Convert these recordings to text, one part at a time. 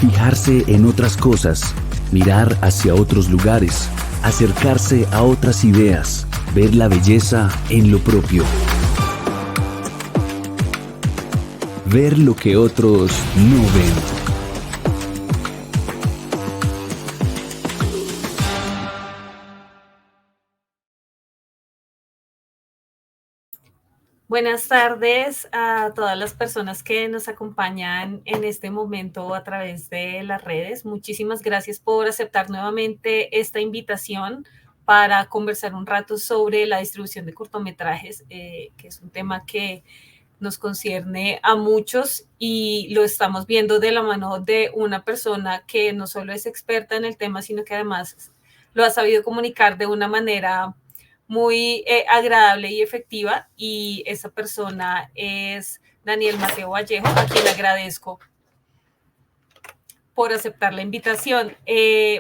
fijarse en otras cosas, mirar hacia otros lugares, acercarse a otras ideas, ver la belleza en lo propio. Ver lo que otros no ven. Buenas tardes a todas las personas que nos acompañan en este momento a través de las redes. Muchísimas gracias por aceptar nuevamente esta invitación para conversar un rato sobre la distribución de cortometrajes, que es un tema que nos concierne a muchos y lo estamos viendo de la mano de una persona que no solo es experta en el tema, sino que además lo ha sabido comunicar de una manera muy agradable y efectiva, y esa persona es Daniel Mateo Vallejo, a quien le agradezco por aceptar la invitación.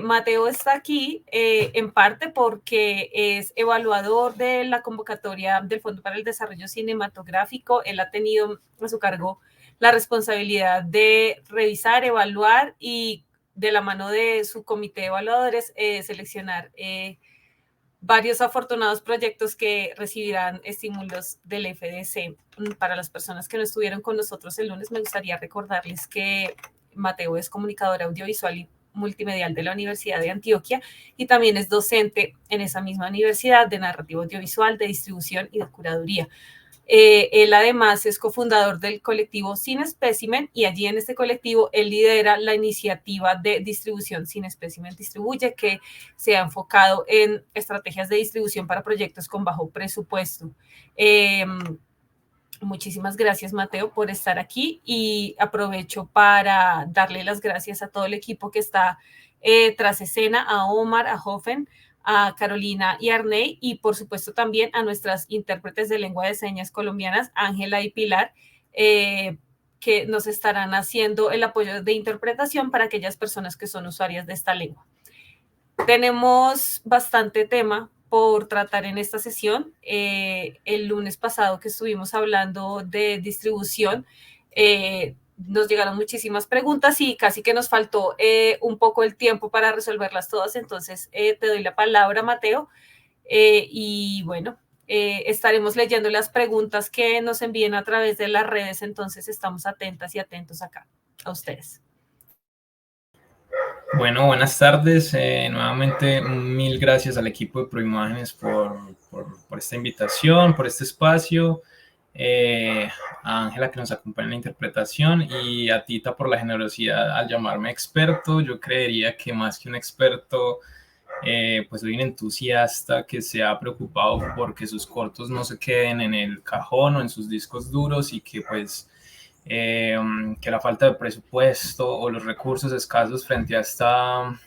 Mateo está aquí en parte porque es evaluador de la convocatoria del Fondo para el Desarrollo Cinematográfico. Él ha tenido a su cargo la responsabilidad de revisar, evaluar y de la mano de su comité de evaluadores seleccionar varios afortunados proyectos que recibirán estímulos del FDC. Para las personas que no estuvieron con nosotros el lunes, me gustaría recordarles que Mateo es comunicador audiovisual y multimedial de la Universidad de Antioquia y también es docente en esa misma universidad de narrativa audiovisual, de distribución y de curaduría. Él además es cofundador del colectivo Cine Espécimen y allí en este colectivo él lidera la iniciativa de distribución Cine Espécimen Distribuye, que se ha enfocado en estrategias de distribución para proyectos con bajo presupuesto. Muchísimas gracias, Mateo, por estar aquí, y aprovecho para darle las gracias a todo el equipo que está tras escena, a Omar, a Hoffen, a Carolina y Arney, y por supuesto también a nuestras intérpretes de lengua de señas colombianas, Ángela y Pilar, que nos estarán haciendo el apoyo de interpretación para aquellas personas que son usuarias de esta lengua. Tenemos bastante tema por tratar en esta sesión. El lunes pasado que estuvimos hablando de distribución, nos llegaron muchísimas preguntas y casi que nos faltó un poco el tiempo para resolverlas todas. Entonces, te doy la palabra, Mateo, y bueno, estaremos leyendo las preguntas que nos envíen a través de las redes. Entonces, estamos atentas y atentos acá a ustedes. Bueno, buenas tardes. Nuevamente, mil gracias al equipo de Proimágenes por esta invitación, por este espacio. A Ángela, que nos acompaña en la interpretación, y a Tita por la generosidad al llamarme experto. Yo creería que más que un experto, pues soy un entusiasta que se ha preocupado porque sus cortos no se queden en el cajón o en sus discos duros, y que pues que la falta de presupuesto o los recursos escasos frente a esta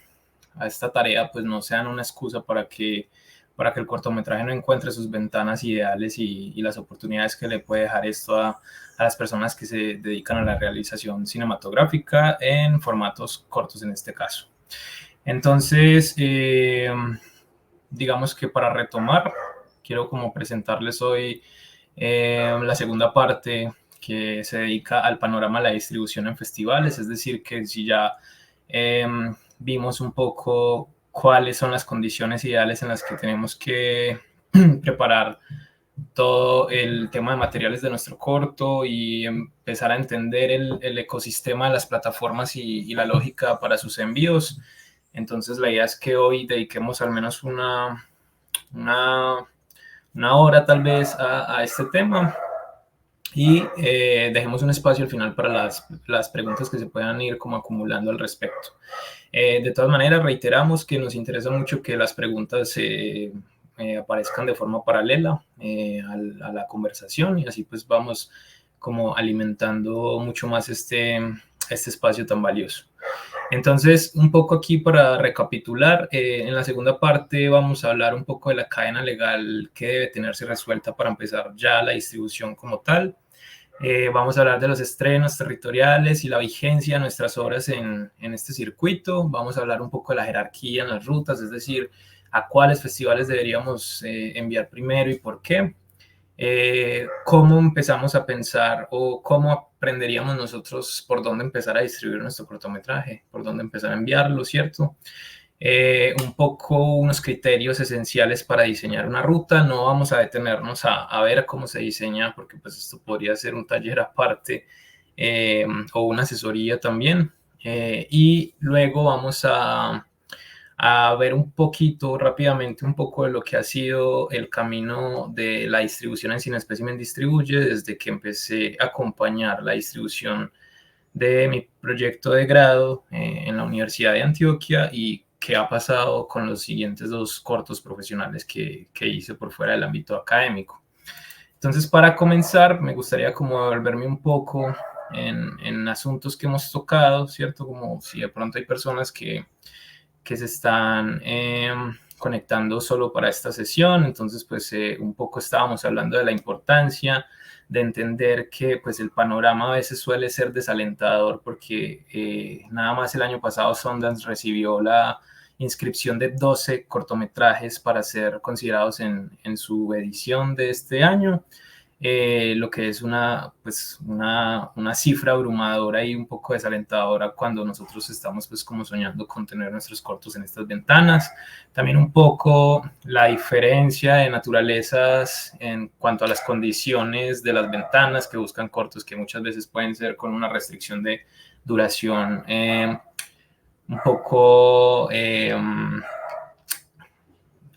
tarea pues no sean una excusa para que el cortometraje no encuentre sus ventanas ideales y las oportunidades que le puede dejar esto a las personas que se dedican a la realización cinematográfica en formatos cortos en este caso. Entonces, digamos que para retomar, quiero como presentarles hoy la segunda parte, que se dedica al panorama de la distribución en festivales. Es decir, que si ya vimos un poco cuáles son las condiciones ideales en las que tenemos que preparar todo el tema de materiales de nuestro corto y empezar a entender el ecosistema de las plataformas y la lógica para sus envíos. Entonces la idea es que hoy dediquemos al menos una hora tal vez a este tema, y dejemos un espacio al final para las preguntas que se puedan ir como acumulando al respecto. De todas maneras, reiteramos que nos interesa mucho que las preguntas aparezcan de forma paralela a la conversación, y así pues vamos como alimentando mucho más este espacio tan valioso. Entonces, un poco aquí para recapitular, en la segunda parte vamos a hablar un poco de la cadena legal que debe tenerse resuelta para empezar ya la distribución como tal. Vamos a hablar de los estrenos territoriales y la vigencia de nuestras obras en este circuito. Vamos a hablar un poco de la jerarquía en las rutas, es decir, a cuáles festivales deberíamos enviar primero y por qué. ¿cómo empezamos a pensar o cómo aprenderíamos nosotros por dónde empezar a distribuir nuestro cortometraje, por dónde empezar a enviarlo, ¿cierto? Un poco unos criterios esenciales para diseñar una ruta. No vamos a detenernos a ver cómo se diseña, porque pues esto podría ser un taller aparte o una asesoría también. Y luego vamos a ver un poquito rápidamente un poco de lo que ha sido el camino de la distribución en Cinespecimen Distribuye desde que empecé a acompañar la distribución de mi proyecto de grado en la Universidad de Antioquia y qué ha pasado con los siguientes 2 cortos profesionales que hice por fuera del ámbito académico. Entonces, para comenzar, me gustaría como devolverme un poco en asuntos que hemos tocado, ¿cierto? Como si de pronto hay personas que se están conectando solo para esta sesión. Entonces, pues un poco estábamos hablando de la importancia de entender que pues el panorama a veces suele ser desalentador porque nada más el año pasado Sundance recibió la inscripción de 12 cortometrajes para ser considerados en su edición de este año. Lo que es una cifra abrumadora y un poco desalentadora cuando nosotros estamos pues como soñando con tener nuestros cortos en estas ventanas. También un poco la diferencia de naturalezas en cuanto a las condiciones de las ventanas que buscan cortos que muchas veces pueden ser con una restricción de duración un poco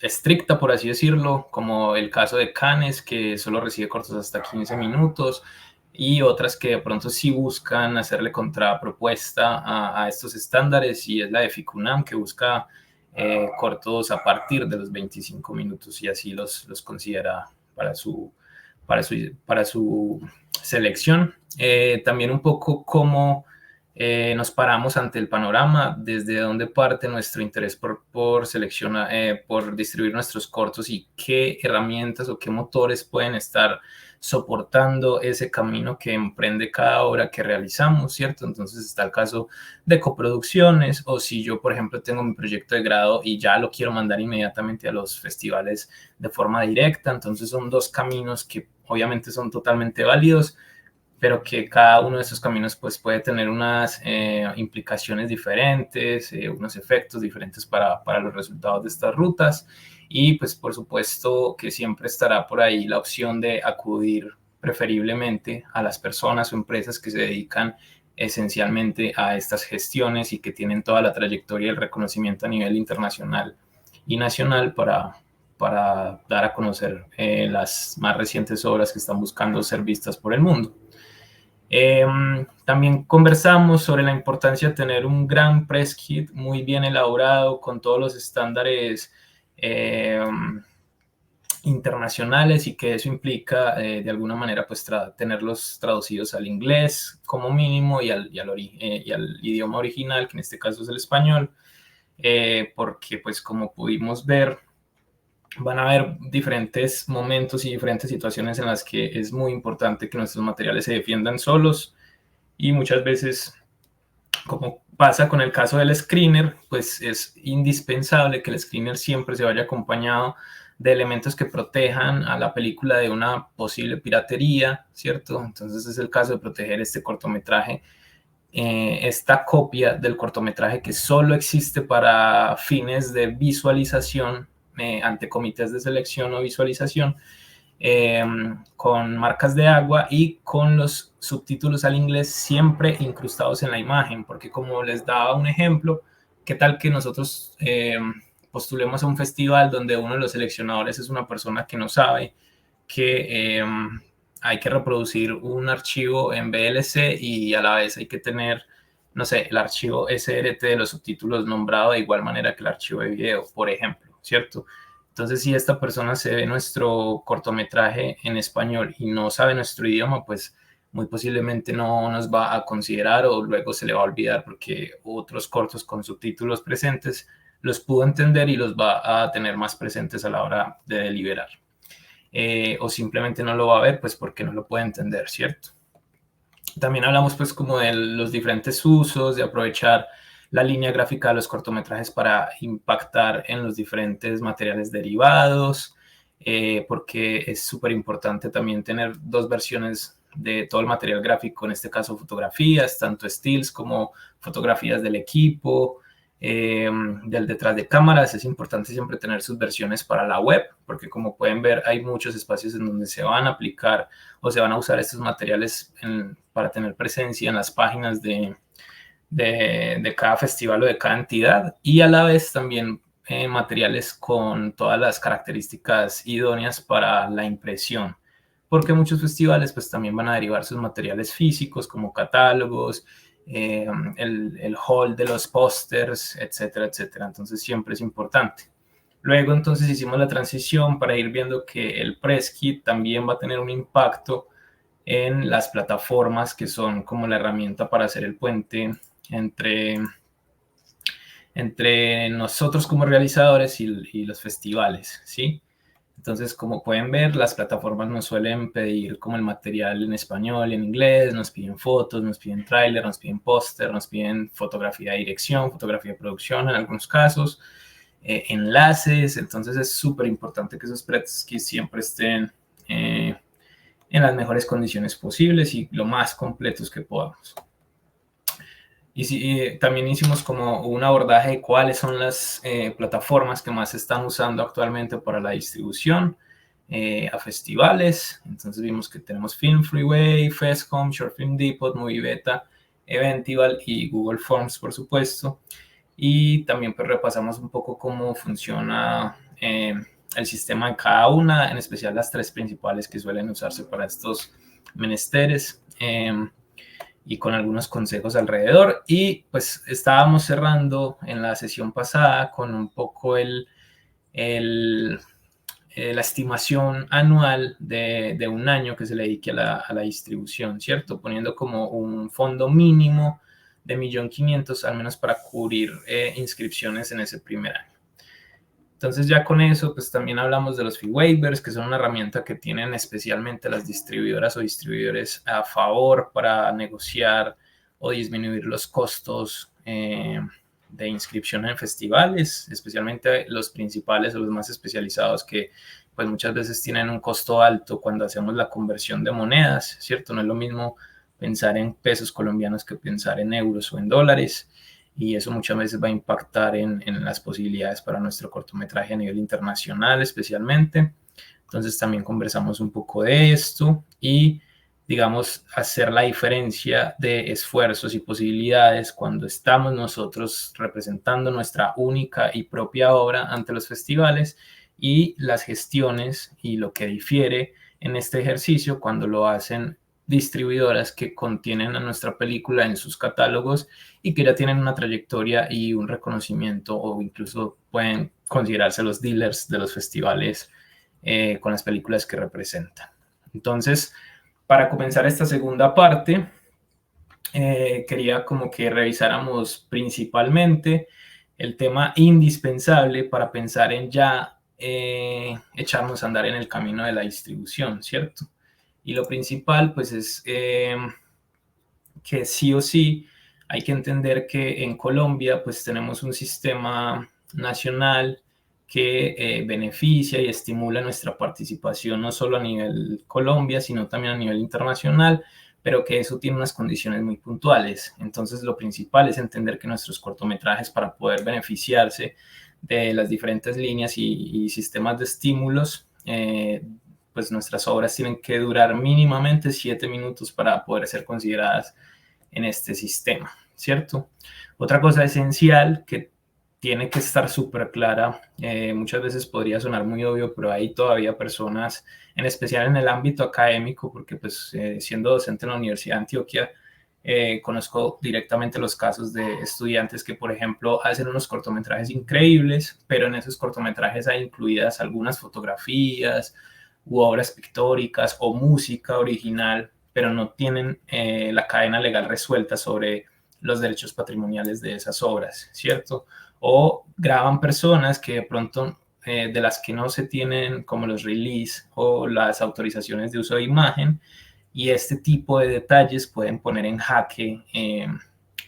estricta, por así decirlo, como el caso de Cannes, que solo recibe cortos hasta 15 minutos, y otras que de pronto sí buscan hacerle contrapropuesta a estos estándares, y es la de Ficunam, que busca cortos a partir de los 25 minutos, y así los considera para su selección. También un poco cómo nos paramos ante el panorama, desde dónde parte nuestro interés por seleccionar, por distribuir nuestros cortos y qué herramientas o qué motores pueden estar soportando ese camino que emprende cada obra que realizamos, ¿cierto? Entonces está el caso de coproducciones, o si yo, por ejemplo, tengo mi proyecto de grado y ya lo quiero mandar inmediatamente a los festivales de forma directa. Entonces son 2 caminos que obviamente son totalmente válidos, pero que cada uno de esos caminos pues, puede tener unas implicaciones diferentes, unos efectos diferentes para los resultados de estas rutas. Y pues por supuesto que siempre estará por ahí la opción de acudir preferiblemente a las personas o empresas que se dedican esencialmente a estas gestiones y que tienen toda la trayectoria y el reconocimiento a nivel internacional y nacional para dar a conocer las más recientes obras que están buscando ser vistas por el mundo. También conversamos sobre la importancia de tener un gran press kit muy bien elaborado con todos los estándares internacionales, y que eso implica de alguna manera pues tenerlos traducidos al inglés como mínimo y al idioma original, que en este caso es el español, porque pues como pudimos ver, van a haber diferentes momentos y diferentes situaciones en las que es muy importante que nuestros materiales se defiendan solos, y muchas veces, como pasa con el caso del screener, pues es indispensable que el screener siempre se vaya acompañado de elementos que protejan a la película de una posible piratería, ¿cierto? Entonces es el caso de proteger este cortometraje, esta copia del cortometraje que solo existe para fines de visualización ante comités de selección o visualización, con marcas de agua y con los subtítulos al inglés siempre incrustados en la imagen, porque como les daba un ejemplo, ¿qué tal que nosotros postulemos a un festival donde uno de los seleccionadores es una persona que no sabe que hay que reproducir un archivo en VLC y a la vez hay que tener, no sé, el archivo SRT de los subtítulos nombrado de igual manera que el archivo de video, por ejemplo, ¿cierto? Entonces, si esta persona se ve nuestro cortometraje en español y no sabe nuestro idioma, pues muy posiblemente no nos va a considerar, o luego se le va a olvidar porque otros cortos con subtítulos presentes los pudo entender y los va a tener más presentes a la hora de deliberar. O simplemente no lo va a ver pues porque no lo puede entender, ¿cierto? También hablamos pues como de los diferentes usos, de aprovechar la línea gráfica de los cortometrajes para impactar en los diferentes materiales derivados, porque es súper importante también tener 2 versiones de todo el material gráfico, en este caso fotografías, tanto stills como fotografías del equipo, del detrás de cámaras. Es importante siempre tener sus versiones para la web, porque como pueden ver hay muchos espacios en donde se van a aplicar o se van a usar estos materiales para tener presencia en las páginas de cada festival o de cada entidad, y a la vez también materiales con todas las características idóneas para la impresión, porque muchos festivales pues también van a derivar sus materiales físicos como catálogos, el hall de los pósters, etcétera, etcétera. Entonces siempre es importante. Luego entonces hicimos la transición para ir viendo que el press kit también va a tener un impacto en las plataformas que son como la herramienta para hacer el puente entre nosotros como realizadores y los festivales, ¿sí? Entonces, como pueden ver, las plataformas nos suelen pedir como el material en español y en inglés, nos piden fotos, nos piden tráiler, nos piden póster, nos piden fotografía de dirección, fotografía de producción en algunos casos, enlaces. Entonces es súper importante que esos press kits siempre estén en las mejores condiciones posibles y lo más completos que podamos. Y también hicimos como un abordaje de cuáles son las plataformas que más se están usando actualmente para la distribución a festivales. Entonces vimos que tenemos Film Freeway, Festcom, Short Film Depot, Movie Beta, Eventival y Google Forms, por supuesto. Y también pues repasamos un poco cómo funciona el sistema de cada una, en especial las 3 principales que suelen usarse para estos menesteres. Y con algunos consejos alrededor. Y pues estábamos cerrando en la sesión pasada con un poco la estimación anual de un año que se le dedique a la distribución, ¿cierto? Poniendo como un fondo mínimo de 1.500.000 al menos para cubrir inscripciones en ese primer año. Entonces ya con eso, pues también hablamos de los fee waivers, que son una herramienta que tienen especialmente las distribuidoras o distribuidores a favor para negociar o disminuir los costos de inscripción en festivales, especialmente los principales o los más especializados, que pues muchas veces tienen un costo alto cuando hacemos la conversión de monedas, ¿cierto? No es lo mismo pensar en pesos colombianos que pensar en euros o en dólares. Y eso muchas veces va a impactar en las posibilidades para nuestro cortometraje a nivel internacional especialmente. Entonces también conversamos un poco de esto y, digamos, hacer la diferencia de esfuerzos y posibilidades cuando estamos nosotros representando nuestra única y propia obra ante los festivales, y las gestiones y lo que difiere en este ejercicio cuando lo hacen distribuidoras que contienen a nuestra película en sus catálogos y que ya tienen una trayectoria y un reconocimiento, o incluso pueden considerarse los dealers de los festivales con las películas que representan. Entonces, para comenzar esta segunda parte, quería como que revisáramos principalmente el tema indispensable para pensar en ya echarnos a andar en el camino de la distribución, ¿cierto? Y lo principal, pues, es que sí o sí hay que entender que en Colombia, pues, tenemos un sistema nacional que beneficia y estimula nuestra participación, no solo a nivel Colombia, sino también a nivel internacional, pero que eso tiene unas condiciones muy puntuales. Entonces, lo principal es entender que nuestros cortometrajes, para poder beneficiarse de las diferentes líneas y sistemas de estímulos, pues nuestras obras tienen que durar mínimamente 7 minutos para poder ser consideradas en este sistema, ¿cierto? Otra cosa esencial que tiene que estar súper clara, muchas veces podría sonar muy obvio, pero hay todavía personas, en especial en el ámbito académico, porque pues siendo docente en la Universidad de Antioquia, conozco directamente los casos de estudiantes que, por ejemplo, hacen unos cortometrajes increíbles, pero en esos cortometrajes hay incluidas algunas fotografías u obras pictóricas o música original, pero no tienen la cadena legal resuelta sobre los derechos patrimoniales de esas obras, ¿cierto? O graban personas que de pronto de las que no se tienen como los release o las autorizaciones de uso de imagen, y este tipo de detalles pueden poner en jaque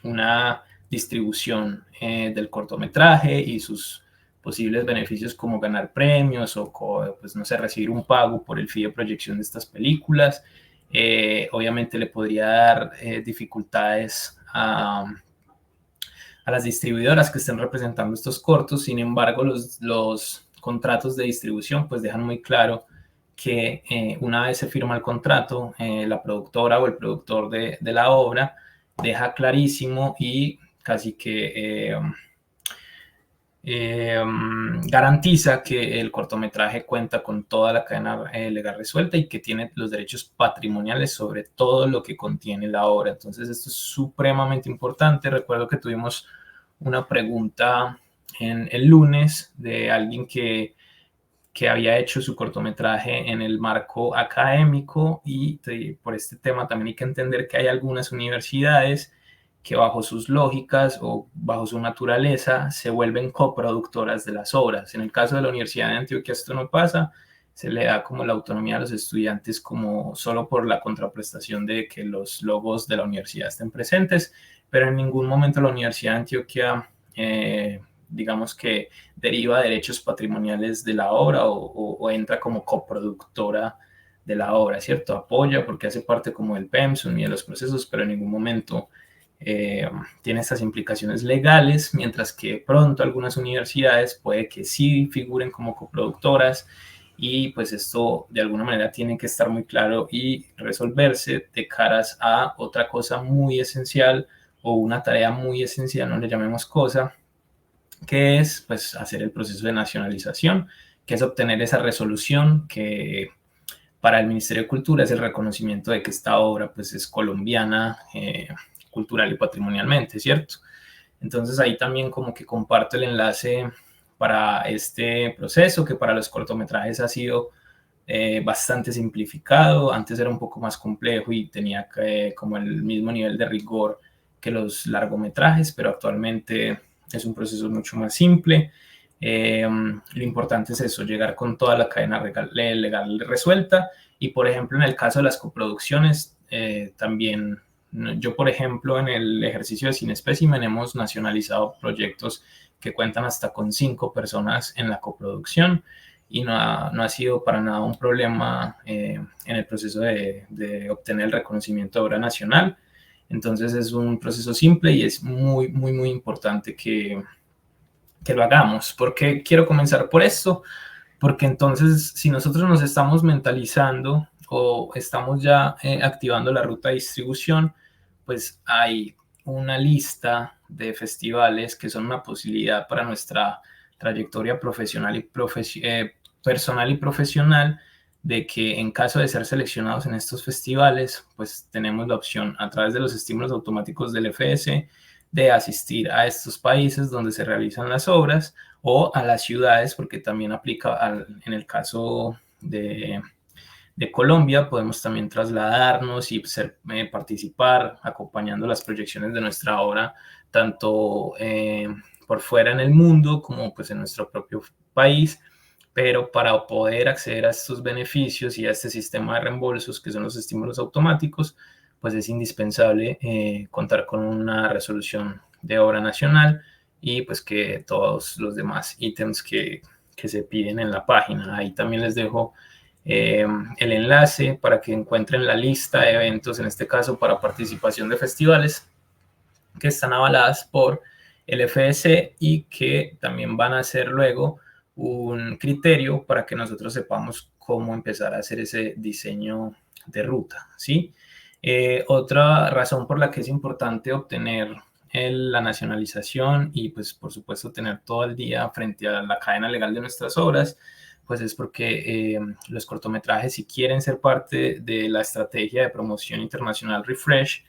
una distribución del cortometraje y sus posibles beneficios como ganar premios o, pues no sé, recibir un pago por el fee de proyección de estas películas. Obviamente le podría dar dificultades a las distribuidoras que estén representando estos cortos. Sin embargo, los contratos de distribución pues dejan muy claro que una vez se firma el contrato, la productora o el productor de la obra deja clarísimo y casi que garantiza que el cortometraje cuenta con toda la cadena legal resuelta y que tiene los derechos patrimoniales sobre todo lo que contiene la obra. Entonces esto es supremamente importante. Recuerdo que tuvimos una pregunta el lunes de alguien que había hecho su cortometraje en el marco académico y por este tema también hay que entender que hay algunas universidades que bajo sus lógicas o bajo su naturaleza se vuelven coproductoras de las obras. En el caso de la Universidad de Antioquia esto no pasa, se le da como la autonomía a los estudiantes como solo por la contraprestación de que los logos de la universidad estén presentes, pero en ningún momento la Universidad de Antioquia digamos que deriva derechos patrimoniales de la obra o entra como coproductora de la obra, ¿cierto? Apoya porque hace parte como del PEMSUM y de los procesos, pero en ningún momento tiene estas implicaciones legales, mientras que pronto algunas universidades puede que sí figuren como coproductoras y pues esto de alguna manera tiene que estar muy claro y resolverse de caras a otra cosa muy esencial o una tarea muy esencial, no le llamemos cosa, que es pues hacer el proceso de nacionalización, que es obtener esa resolución que para el Ministerio de Cultura es el reconocimiento de que esta obra pues es colombiana, cultural y patrimonialmente, ¿cierto? Entonces ahí también como que comparto el enlace para este proceso, que para los cortometrajes ha sido bastante simplificado. Antes era un poco más complejo y tenía como el mismo nivel de rigor que los largometrajes, pero actualmente es un proceso mucho más simple. Lo importante es eso, llegar con toda la cadena legal resuelta y por ejemplo en el caso de las coproducciones también yo por ejemplo en el ejercicio de Cine Espécimen hemos nacionalizado proyectos que cuentan hasta con 5 personas en la coproducción y no ha sido para nada un problema en el proceso de obtener el reconocimiento de obra nacional. Entonces es un proceso simple y es muy, muy, muy importante que lo hagamos. ¿Por qué quiero comenzar por esto? Porque entonces si nosotros nos estamos mentalizando o estamos ya activando la ruta de distribución, pues hay una lista de festivales que son una posibilidad para nuestra trayectoria profesional y personal y profesional, de que en caso de ser seleccionados en estos festivales, pues tenemos la opción a través de los estímulos automáticos del FS de asistir a estos países donde se realizan las obras o a las ciudades, porque también aplica en el caso de Colombia, podemos también trasladarnos y participar acompañando las proyecciones de nuestra obra, tanto por fuera en el mundo como pues en nuestro propio país. Pero para poder acceder a estos beneficios y a este sistema de reembolsos, que son los estímulos automáticos, pues es indispensable contar con una resolución de obra nacional y pues que todos los demás ítems que se piden en la página. Ahí también les dejo el enlace para que encuentren la lista de eventos, en este caso para participación de festivales, que están avaladas por el FS y que también van a ser luego un criterio para que nosotros sepamos cómo empezar a hacer ese diseño de ruta, ¿sí? Otra razón por la que es importante obtener la nacionalización y pues por supuesto tener todo el día frente a la cadena legal de nuestras obras, pues es porque los cortometrajes, si quieren ser parte de la estrategia de promoción internacional Refresh,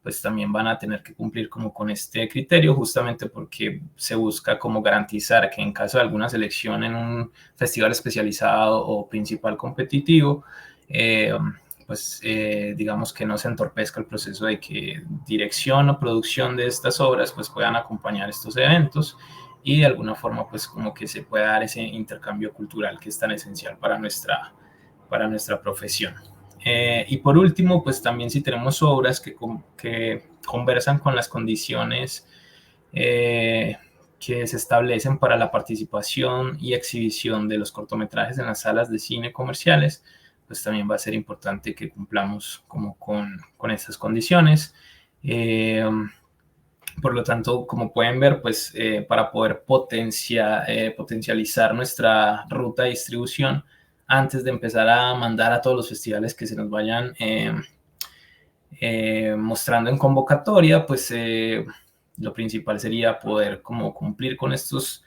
pues también van a tener que cumplir como con este criterio, justamente porque se busca como garantizar que en caso de alguna selección en un festival especializado o principal competitivo, pues digamos que no se entorpezca el proceso de que dirección o producción de estas obras pues puedan acompañar estos eventos y de alguna forma pues como que se pueda dar ese intercambio cultural que es tan esencial para nuestra profesión. Y por último, pues también si tenemos obras que conversan con las condiciones que se establecen para la participación y exhibición de los cortometrajes en las salas de cine comerciales, pues también va a ser importante que cumplamos como con estas condiciones. Por lo tanto, como pueden ver, pues para poder potencializar nuestra ruta de distribución, antes de empezar a mandar a todos los festivales que se nos vayan mostrando en convocatoria, pues lo principal sería poder como cumplir con estas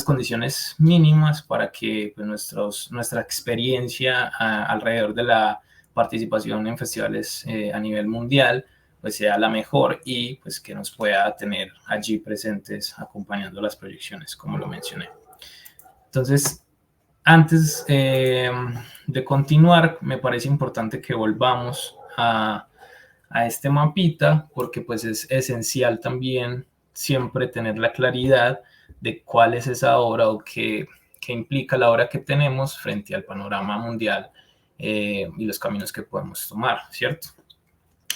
condiciones mínimas para que pues, nuestra experiencia alrededor de la participación en festivales a nivel mundial pues sea la mejor y pues que nos pueda tener allí presentes acompañando las proyecciones, como lo mencioné. Entonces, antes de continuar, me parece importante que volvamos a este mapita, porque pues es esencial también siempre tener la claridad de cuál es esa obra o qué implica la obra que tenemos frente al panorama mundial y los caminos que podemos tomar, ¿cierto?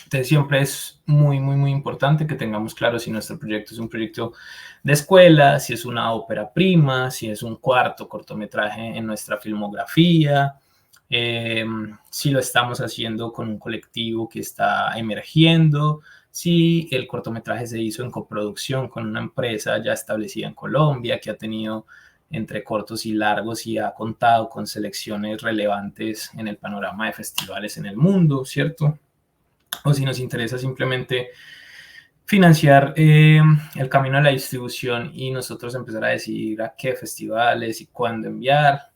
Entonces siempre es muy, muy, muy importante que tengamos claro si nuestro proyecto es un proyecto de escuela, si es una ópera prima, si es un cuarto cortometraje en nuestra filmografía, si lo estamos haciendo con un colectivo que está emergiendo, si el cortometraje se hizo en coproducción con una empresa ya establecida en Colombia, que ha tenido entre cortos y largos y ha contado con selecciones relevantes en el panorama de festivales en el mundo, ¿cierto? O si nos interesa simplemente financiar el camino a la distribución y nosotros empezar a decidir a qué festivales y cuándo enviar,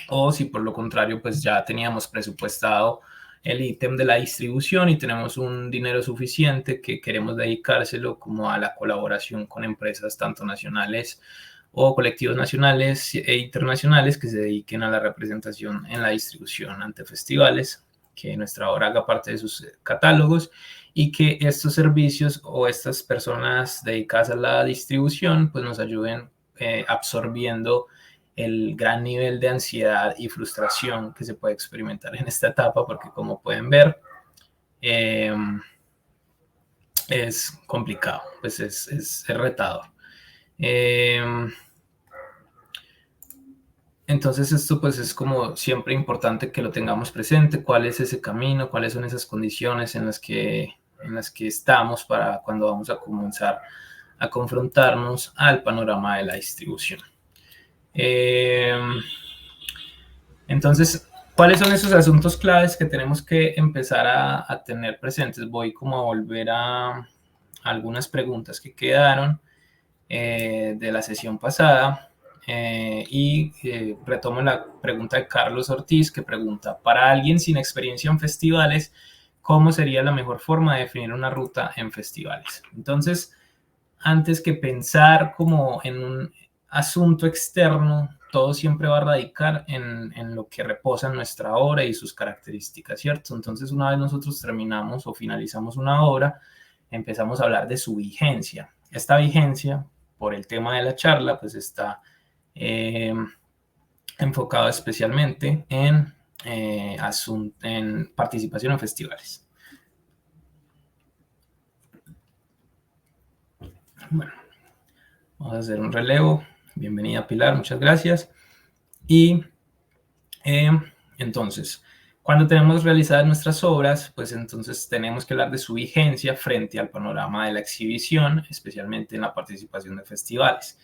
o si por lo contrario pues ya teníamos presupuestado el ítem de la distribución y tenemos un dinero suficiente que queremos dedicárselo como a la colaboración con empresas tanto nacionales o colectivos nacionales e internacionales que se dediquen a la representación en la distribución ante festivales, que nuestra obra haga parte de sus catálogos y que estos servicios o estas personas dedicadas a la distribución pues nos ayuden absorbiendo el gran nivel de ansiedad y frustración que se puede experimentar en esta etapa, porque como pueden ver es complicado, pues es retador. Entonces esto pues es como siempre importante que lo tengamos presente, cuál es ese camino, cuáles son esas condiciones en las que estamos para cuando vamos a comenzar a confrontarnos al panorama de la distribución. Entonces, ¿cuáles son esos asuntos claves que tenemos que empezar a tener presentes? Voy como a volver a algunas preguntas que quedaron de la sesión pasada. Retomo la pregunta de Carlos Ortiz, que pregunta: para alguien sin experiencia en festivales, ¿cómo sería la mejor forma de definir una ruta en festivales? Entonces, antes que pensar como en un asunto externo, todo siempre va a radicar en lo que reposa en nuestra obra y sus características, ¿cierto? Entonces, una vez nosotros terminamos o finalizamos una obra, empezamos a hablar de su vigencia. Esta vigencia, por el tema de la charla, pues está enfocado especialmente en participación en festivales. Bueno, vamos a hacer un relevo. Bienvenida Pilar, muchas gracias. Y entonces, cuando tenemos realizadas nuestras obras, pues entonces tenemos que hablar de su vigencia frente al panorama de la exhibición, especialmente en la participación de festivales.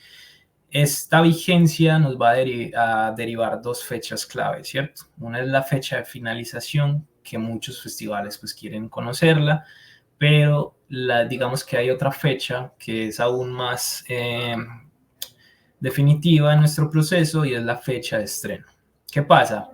Esta vigencia nos va a derivar dos fechas clave, ¿cierto? Una es la fecha de finalización, que muchos festivales pues quieren conocerla, pero digamos que hay otra fecha que es aún más definitiva en nuestro proceso y es la fecha de estreno. ¿Qué pasa?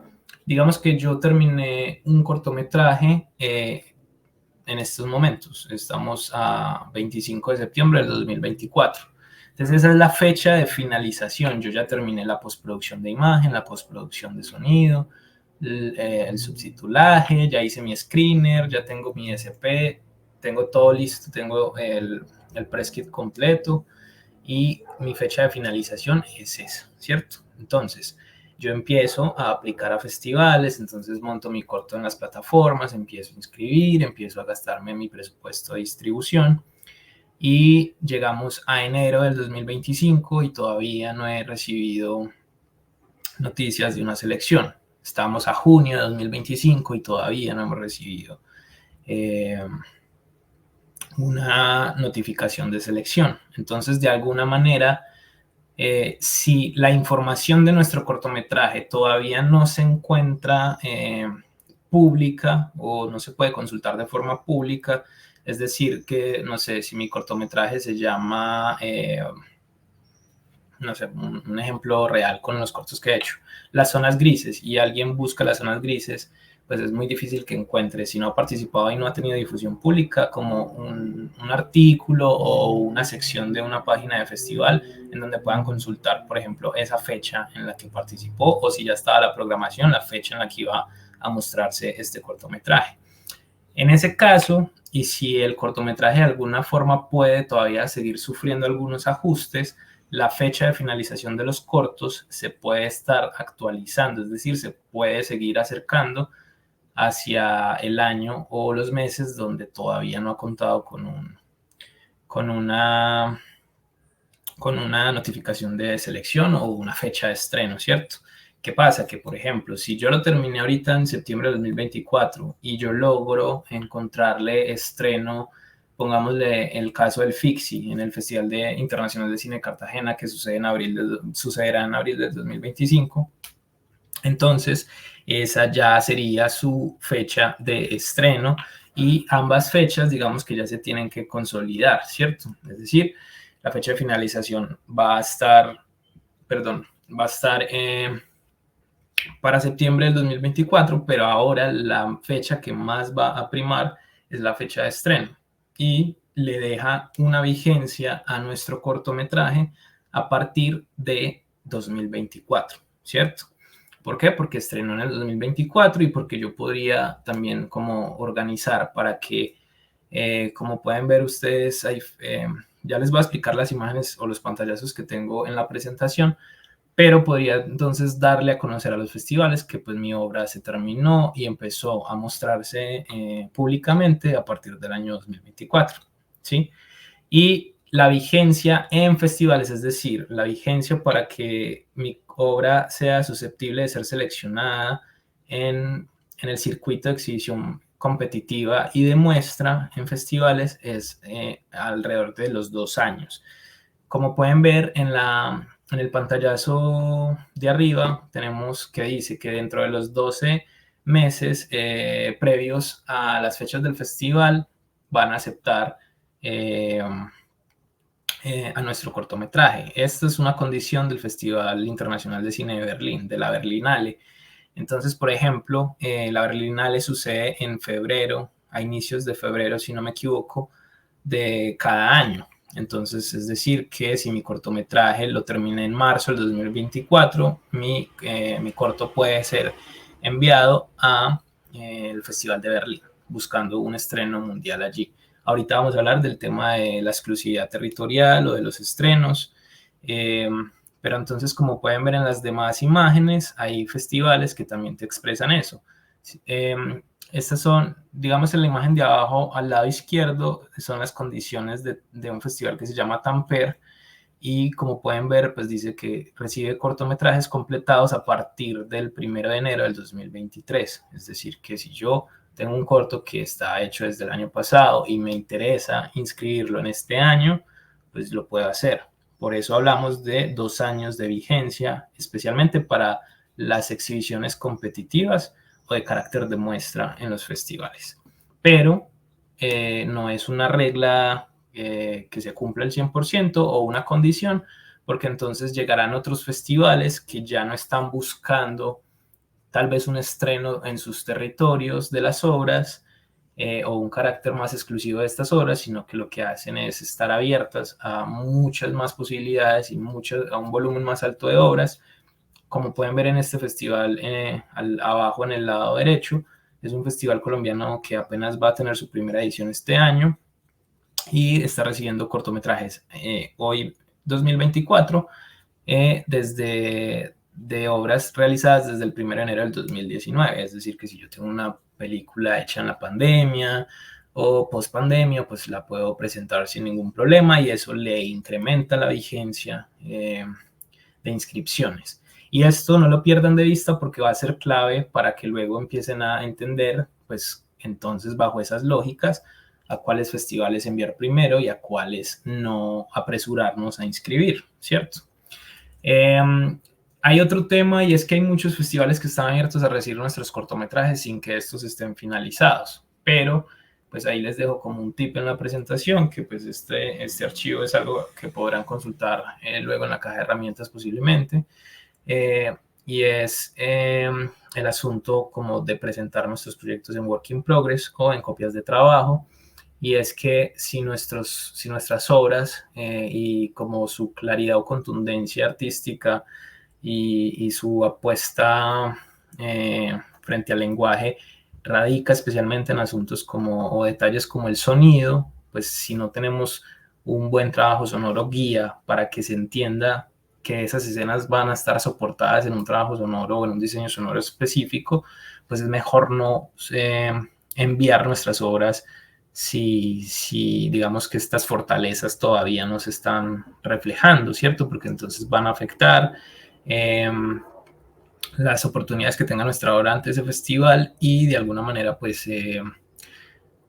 Digamos que yo terminé un cortometraje en estos momentos. Estamos a 25 de septiembre del 2024. Entonces esa es la fecha de finalización. Yo ya terminé la postproducción de imagen, la postproducción de sonido, el subtitulaje, ya hice mi screener, ya tengo mi SP, tengo todo listo, tengo el press kit completo y mi fecha de finalización es esa, ¿cierto? Entonces yo empiezo a aplicar a festivales, entonces monto mi corto en las plataformas, empiezo a inscribir, empiezo a gastarme mi presupuesto de distribución y llegamos a enero del 2025 y todavía no he recibido noticias de una selección. Estamos a junio de 2025 y todavía no hemos recibido una notificación de selección. Entonces, de alguna manera, si la información de nuestro cortometraje todavía no se encuentra pública o no se puede consultar de forma pública, es decir, que, no sé, si mi cortometraje se llama, no sé, un ejemplo real con los cortos que he hecho, las zonas grises, y alguien busca las zonas grises, pues es muy difícil que encuentre, si no ha participado y no ha tenido difusión pública, como un artículo o una sección de una página de festival en donde puedan consultar, por ejemplo, esa fecha en la que participó, o si ya estaba la programación, la fecha en la que iba a mostrarse este cortometraje. En ese caso, y si el cortometraje de alguna forma puede todavía seguir sufriendo algunos ajustes, la fecha de finalización de los cortos se puede estar actualizando, es decir, se puede seguir acercando hacia el año o los meses donde todavía no ha contado con una notificación de selección o una fecha de estreno, ¿cierto? ¿Qué pasa? Que, por ejemplo, si yo lo terminé ahorita en septiembre de 2024 y yo logro encontrarle estreno, pongámosle el caso del FICSI, en el Festival Internacional de Cine de Cartagena, que sucederá en abril del 2025, entonces esa ya sería su fecha de estreno y ambas fechas, digamos que ya se tienen que consolidar, ¿cierto? Es decir, la fecha de finalización va a estar para septiembre del 2024, pero ahora la fecha que más va a primar es la fecha de estreno y le deja una vigencia a nuestro cortometraje a partir de 2024, ¿cierto? ¿Por qué? Porque estrenó en el 2024 y porque yo podría también como organizar para que, como pueden ver ustedes, ya les voy a explicar las imágenes o los pantallazos que tengo en la presentación, pero podría entonces darle a conocer a los festivales que pues mi obra se terminó y empezó a mostrarse públicamente a partir del año 2024, ¿sí? Y la vigencia en festivales, es decir, la vigencia para que mi obra sea susceptible de ser seleccionada en el circuito de exhibición competitiva y de muestra en festivales es alrededor de los 2 años. Como pueden ver en el pantallazo de arriba, tenemos que dice que dentro de los 12 meses previos a las fechas del festival van a aceptar a nuestro cortometraje. Esta es una condición del Festival Internacional de Cine de Berlín, de la Berlinale. Entonces, por ejemplo, la Berlinale sucede en febrero, a inicios de febrero, si no me equivoco, de cada año. Entonces, es decir, que si mi cortometraje lo terminé en marzo del 2024, mi corto puede ser enviado a el Festival de Berlín, buscando un estreno mundial allí. Ahorita vamos a hablar del tema de la exclusividad territorial o de los estrenos, pero entonces, como pueden ver en las demás imágenes, hay festivales que también te expresan eso. Estas son, digamos, en la imagen de abajo, al lado izquierdo, son las condiciones de un festival que se llama Tampere, y como pueden ver, pues dice que recibe cortometrajes completados a partir del 1 de enero del 2023. Es decir, que si yo tengo un corto que está hecho desde el año pasado y me interesa inscribirlo en este año, pues lo puedo hacer. Por eso hablamos de 2 años de vigencia, especialmente para las exhibiciones competitivas o de carácter de muestra en los festivales. Pero no es una regla que se cumpla el 100% o una condición, porque entonces llegarán otros festivales que ya no están buscando tal vez un estreno en sus territorios de las obras o un carácter más exclusivo de estas obras, sino que lo que hacen es estar abiertas a muchas más posibilidades y a un volumen más alto de obras. Como pueden ver en este festival, abajo en el lado derecho, es un festival colombiano que apenas va a tener su primera edición este año y está recibiendo cortometrajes hoy 2024 de obras realizadas desde el 1 de enero del 2019. Es decir, que si yo tengo una película hecha en la pandemia o post pandemia, pues la puedo presentar sin ningún problema y eso le incrementa la vigencia de inscripciones. Y esto no lo pierdan de vista porque va a ser clave para que luego empiecen a entender, pues entonces bajo esas lógicas, a cuáles festivales enviar primero y a cuáles no apresurarnos a inscribir, ¿cierto? Hay otro tema y es que hay muchos festivales que están abiertos a recibir nuestros cortometrajes sin que estos estén finalizados, pero pues ahí les dejo como un tip en la presentación que pues este archivo es algo que podrán consultar luego en la caja de herramientas posiblemente, y es el asunto como de presentar nuestros proyectos en work in progress o en copias de trabajo. Y es que si nuestras obras y como su claridad o contundencia artística y su apuesta frente al lenguaje radica especialmente en asuntos como, o detalles como el sonido, pues si no tenemos un buen trabajo sonoro guía para que se entienda que esas escenas van a estar soportadas en un trabajo sonoro o en un diseño sonoro específico, pues es mejor no enviar nuestras obras si digamos que estas fortalezas todavía no se están reflejando, ¿cierto? Porque entonces van a afectar las oportunidades que tenga nuestra obra antes del festival y de alguna manera pues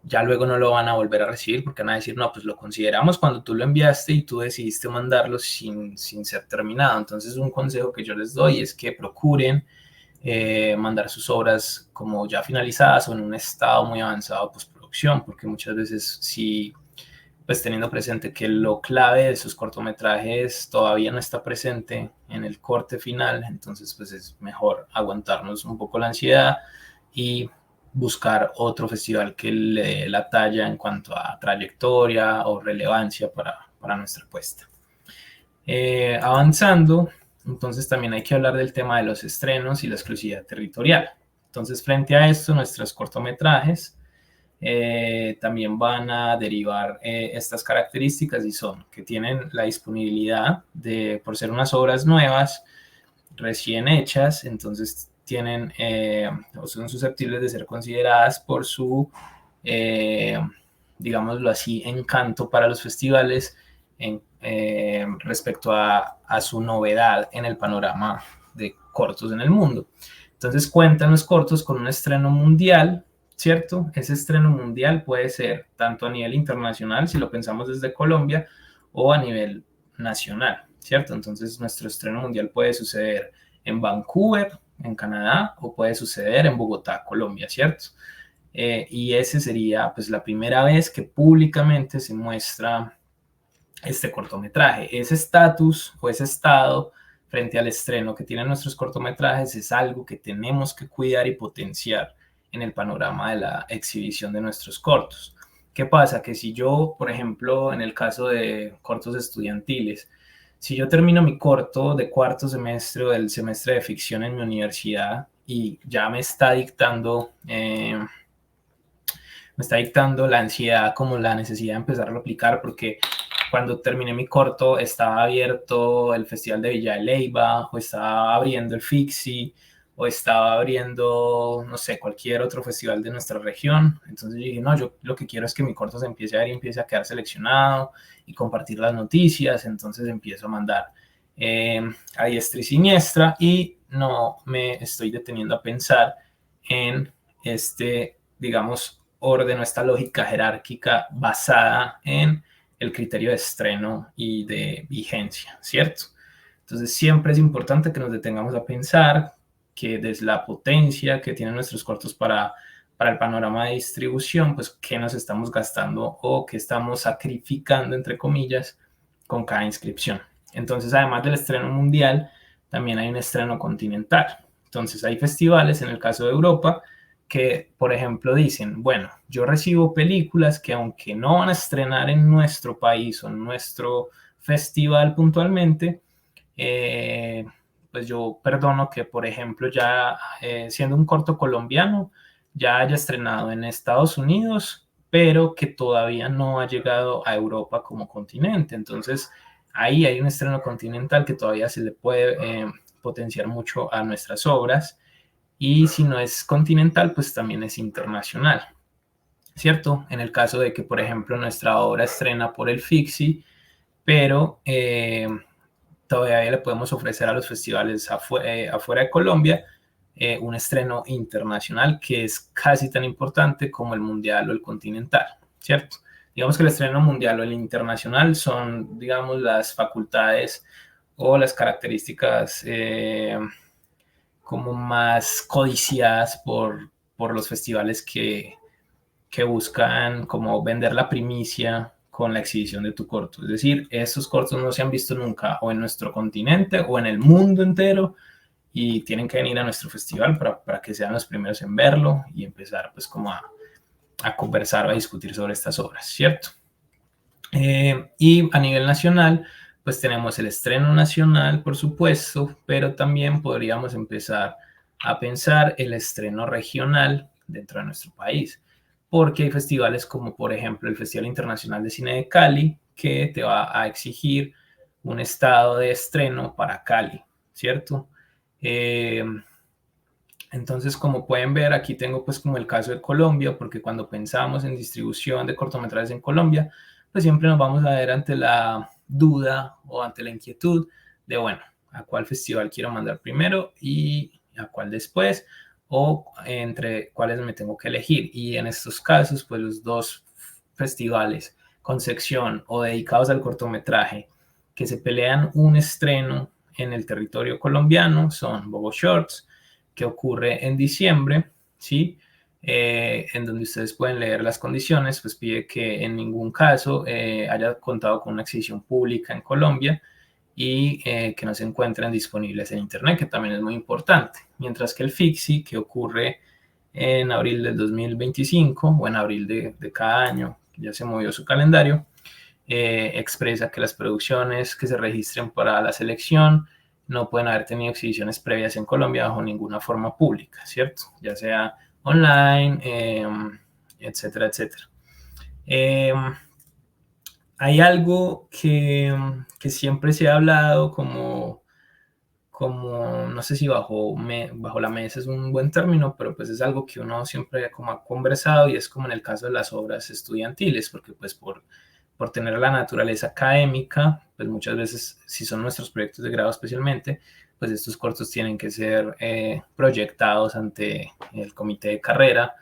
ya luego no lo van a volver a recibir porque van a decir, no, pues lo consideramos cuando tú lo enviaste y tú decidiste mandarlo sin ser terminado. Entonces un consejo que yo les doy es que procuren mandar sus obras como ya finalizadas o en un estado muy avanzado de postproducción, porque muchas veces sí, pues teniendo presente que lo clave de sus cortometrajes todavía no está presente en el corte final, entonces pues es mejor aguantarnos un poco la ansiedad y buscar otro festival que le dé la talla en cuanto a trayectoria o relevancia para nuestra apuesta. Avanzando, entonces también hay que hablar del tema de los estrenos y la exclusividad territorial. Entonces, frente a esto, nuestros cortometrajes también van a derivar estas características y son que tienen la disponibilidad de, por ser unas obras nuevas, recién hechas, entonces tienen o son susceptibles de ser consideradas por su, digámoslo así, encanto para los festivales respecto a su novedad en el panorama de cortos en el mundo. Entonces cuentan los cortos con un estreno mundial, ¿cierto? Ese estreno mundial puede ser tanto a nivel internacional, si lo pensamos desde Colombia, o a nivel nacional, ¿cierto? Entonces nuestro estreno mundial puede suceder en Vancouver, en Canadá, o puede suceder en Bogotá, Colombia, ¿cierto? Y ese sería pues la primera vez que públicamente se muestra este cortometraje. Ese estatus o ese estado frente al estreno que tienen nuestros cortometrajes es algo que tenemos que cuidar y potenciar en el panorama de la exhibición de nuestros cortos. ¿Qué pasa? Que si yo, por ejemplo, en el caso de cortos estudiantiles, si yo termino mi corto de cuarto semestre o del semestre de ficción en mi universidad y ya me está dictando la ansiedad como la necesidad de empezarlo a aplicar, porque cuando terminé mi corto estaba abierto el Festival de Villa de Leyva, o estaba abriendo el FIXI, o estaba abriendo, no sé, cualquier otro festival de nuestra región. Entonces yo dije, no, yo lo que quiero es que mi corto se empiece a ver y empiece a quedar seleccionado y compartir las noticias. Entonces empiezo a mandar a diestra y siniestra y no me estoy deteniendo a pensar en digamos, orden o esta lógica jerárquica basada en el criterio de estreno y de vigencia, ¿cierto? Entonces siempre es importante que nos detengamos a pensar que desde la potencia que tienen nuestros cortos para el panorama de distribución, pues qué nos estamos gastando o qué estamos sacrificando, entre comillas, con cada inscripción. Entonces, además del estreno mundial, también hay un estreno continental. Entonces, hay festivales, en el caso de Europa, que, por ejemplo, dicen, bueno, yo recibo películas que aunque no van a estrenar en nuestro país o en nuestro festival puntualmente, pues yo perdono que, por ejemplo, ya siendo un corto colombiano, ya haya estrenado en Estados Unidos, pero que todavía no ha llegado a Europa como continente. Entonces, ahí hay un estreno continental que todavía se le puede potenciar mucho a nuestras obras. Y si no es continental, pues también es internacional. ¿cierto? En el caso de que, por ejemplo, nuestra obra estrena por el FIXI, pero todavía le podemos ofrecer a los festivales afuera de Colombia un estreno internacional que es casi tan importante como el mundial o el continental, ¿cierto? Digamos que el estreno mundial o el internacional son, digamos, las facultades o las características como más codiciadas por los festivales que buscan como vender la primicia con la exhibición de tu corto. Es decir, estos cortos no se han visto nunca o en nuestro continente o en el mundo entero y tienen que venir a nuestro festival para que sean los primeros en verlo y empezar pues como a conversar o a discutir sobre estas obras, ¿cierto? Y a nivel nacional, pues tenemos el estreno nacional, por supuesto, pero también podríamos empezar a pensar el estreno regional dentro de nuestro país, porque hay festivales como por ejemplo el Festival Internacional de Cine de Cali, que te va a exigir un estado de estreno para Cali, ¿cierto? Entonces, como pueden ver, aquí tengo pues como el caso de Colombia, porque cuando pensamos en distribución de cortometrajes en Colombia, pues siempre nos vamos a ver ante la duda o ante la inquietud de, bueno, a cuál festival quiero mandar primero y a cuál después, o entre cuáles me tengo que elegir. Y en estos casos, pues los dos festivales con sección o dedicados al cortometraje que se pelean un estreno en el territorio colombiano son Bogo Shorts, que ocurre en diciembre, ¿sí? En donde ustedes pueden leer las condiciones, pues pide que en ningún caso haya contado con una exhibición pública en Colombia y que no se encuentren disponibles en Internet, que también es muy importante. Mientras que el FIXI, que ocurre en abril del 2025 o en abril de cada año, ya se movió su calendario, expresa que las producciones que se registren para la selección no pueden haber tenido exhibiciones previas en Colombia bajo ninguna forma pública, ¿cierto? Ya sea online, etcétera, etcétera. Hay algo que siempre se ha hablado como no sé si bajo la mesa es un buen término, pero pues es algo que uno siempre como ha conversado y es como en el caso de las obras estudiantiles, porque pues por tener la naturaleza académica, pues muchas veces, si son nuestros proyectos de grado especialmente, pues estos cortos tienen que ser proyectados ante el comité de carrera,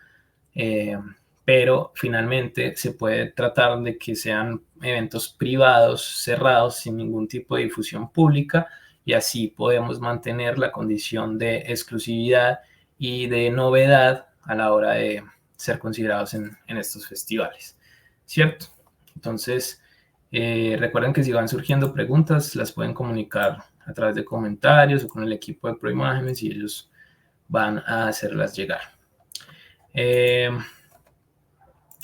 pero finalmente se puede tratar de que sean eventos privados, cerrados, sin ningún tipo de difusión pública, y así podemos mantener la condición de exclusividad y de novedad a la hora de ser considerados en estos festivales, ¿cierto? Entonces, recuerden que si van surgiendo preguntas, las pueden comunicar a través de comentarios o con el equipo de Proimágenes y ellos van a hacerlas llegar.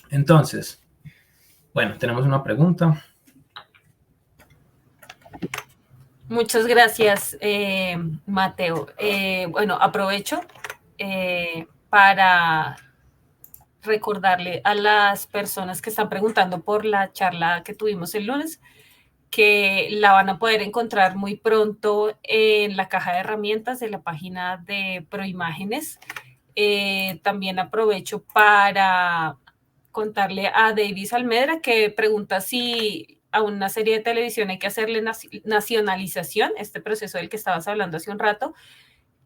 Entonces, bueno, tenemos una pregunta. Muchas gracias, Mateo. Bueno, aprovecho para recordarle a las personas que están preguntando por la charla que tuvimos el lunes que la van a poder encontrar muy pronto en la caja de herramientas de la página de Proimágenes. También aprovecho para contarle a Davis Almedra que pregunta si a una serie de televisión hay que hacerle nacionalización, este proceso del que estabas hablando hace un rato,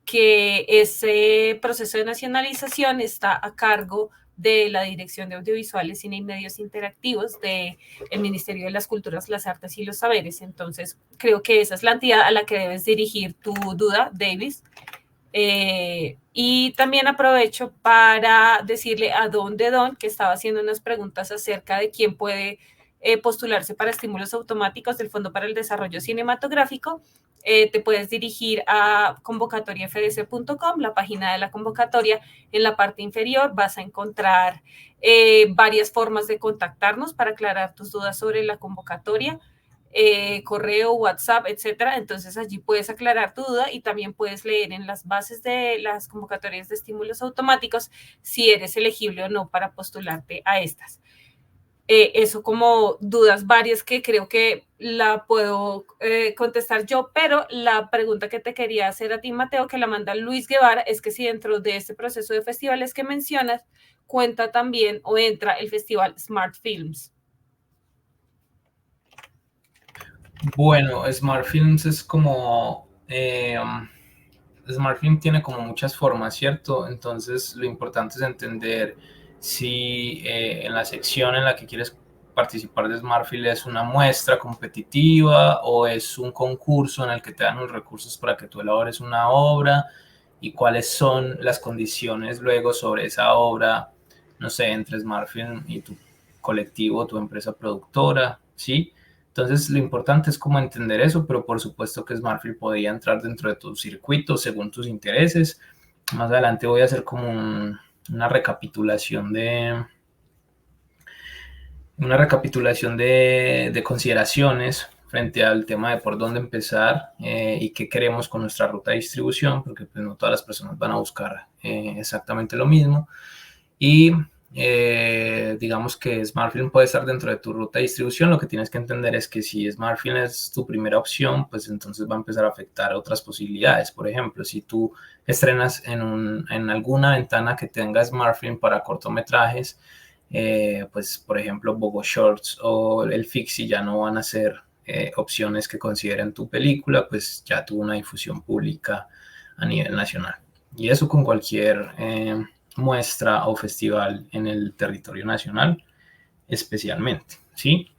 que ese proceso de nacionalización está a cargo de la Dirección de Audiovisuales, Cine y Medios Interactivos del Ministerio de las Culturas, las Artes y los Saberes. Entonces, creo que esa es la entidad a la que debes dirigir tu duda, Davis. Y también aprovecho para decirle a Don, que estaba haciendo unas preguntas acerca de quién puede postularse para estímulos automáticos del Fondo para el Desarrollo Cinematográfico. Te puedes dirigir a convocatoriafdc.com, la página de la convocatoria. En la parte inferior vas a encontrar varias formas de contactarnos para aclarar tus dudas sobre la convocatoria. Correo, WhatsApp, etcétera. Entonces allí puedes aclarar tu duda y también puedes leer en las bases de las convocatorias de estímulos automáticos si eres elegible o no para postularte a estas. Eso como dudas varias que creo que la puedo contestar yo, pero la pregunta que te quería hacer a ti, Mateo, que la manda Luis Guevara, es que si dentro de este proceso de festivales que mencionas, cuenta también o entra el festival Smart Films. Bueno, Smart Films es como... Smart Film tiene como muchas formas, ¿cierto? Entonces lo importante es entender si en la sección en la que quieres participar de Smart Film es una muestra competitiva o es un concurso en el que te dan los recursos para que tú elabores una obra y cuáles son las condiciones luego sobre esa obra, no sé, entre Smart Film y tu colectivo, tu empresa productora, ¿sí? Entonces, lo importante es como entender eso, pero por supuesto que Smartfield podría entrar dentro de tu circuito según tus intereses. Más adelante voy a hacer como una recapitulación de consideraciones frente al tema de por dónde empezar y qué queremos con nuestra ruta de distribución, porque pues, no todas las personas van a buscar exactamente lo mismo. Y digamos que SmartFilm puede estar dentro de tu ruta de distribución. Lo que tienes que entender es que si SmartFilm es tu primera opción, pues entonces va a empezar a afectar otras posibilidades. Por ejemplo, si tú estrenas en alguna ventana que tenga SmartFilm para cortometrajes, pues por ejemplo Bogo Shorts o el Fixi ya no van a ser opciones que consideren tu película, pues ya tuvo una difusión pública a nivel nacional. Y eso con cualquier muestra o festival en el territorio nacional, especialmente, ¿sí?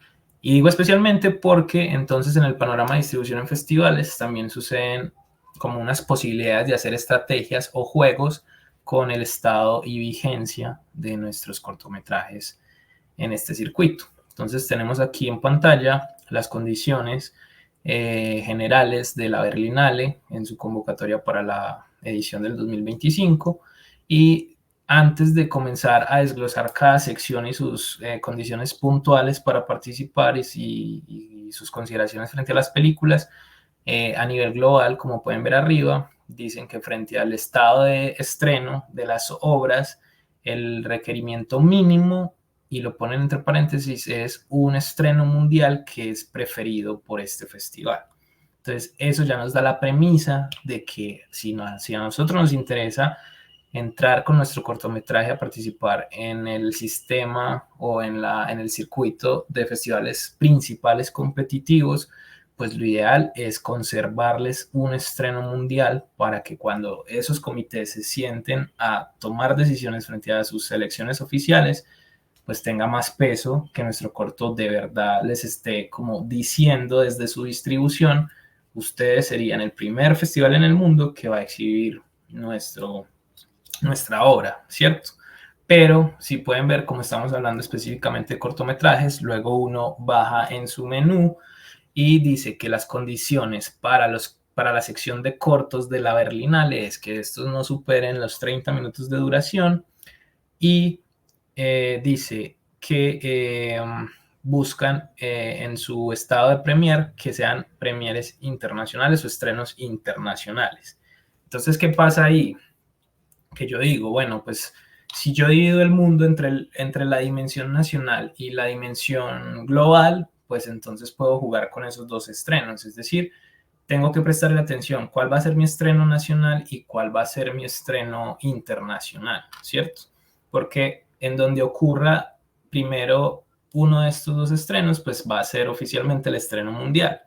Y digo especialmente porque entonces en el panorama de distribución en festivales también suceden como unas posibilidades de hacer estrategias o juegos con el estado y vigencia de nuestros cortometrajes en este circuito. Entonces tenemos aquí en pantalla las condiciones generales de la Berlinale en su convocatoria para la edición del 2025 y antes de comenzar a desglosar cada sección y sus condiciones puntuales para participar y sus consideraciones frente a las películas, a nivel global, como pueden ver arriba, dicen que frente al estado de estreno de las obras, el requerimiento mínimo, y lo ponen entre paréntesis, es un estreno mundial que es preferido por este festival. Entonces, eso ya nos da la premisa de que si a nosotros nos interesa entrar con nuestro cortometraje a participar en el sistema o en el circuito de festivales principales competitivos, pues lo ideal es conservarles un estreno mundial para que cuando esos comités se sienten a tomar decisiones frente a sus selecciones oficiales, pues tenga más peso, que nuestro corto de verdad les esté como diciendo desde su distribución, ustedes serían el primer festival en el mundo que va a exhibir nuestra obra, ¿cierto? Pero si pueden ver, como estamos hablando específicamente de cortometrajes, luego uno baja en su menú y dice que las condiciones para la sección de cortos de la Berlinale es que estos no superen los 30 minutos de duración y dice que buscan en su estado de premier que sean premieres internacionales o estrenos internacionales. Entonces, ¿qué pasa ahí? Que yo digo, bueno, pues si yo divido el mundo entre la dimensión nacional y la dimensión global, pues entonces puedo jugar con esos dos estrenos. Es decir, tengo que prestarle atención cuál va a ser mi estreno nacional y cuál va a ser mi estreno internacional, ¿cierto? Porque en donde ocurra primero uno de estos dos estrenos, pues va a ser oficialmente el estreno mundial.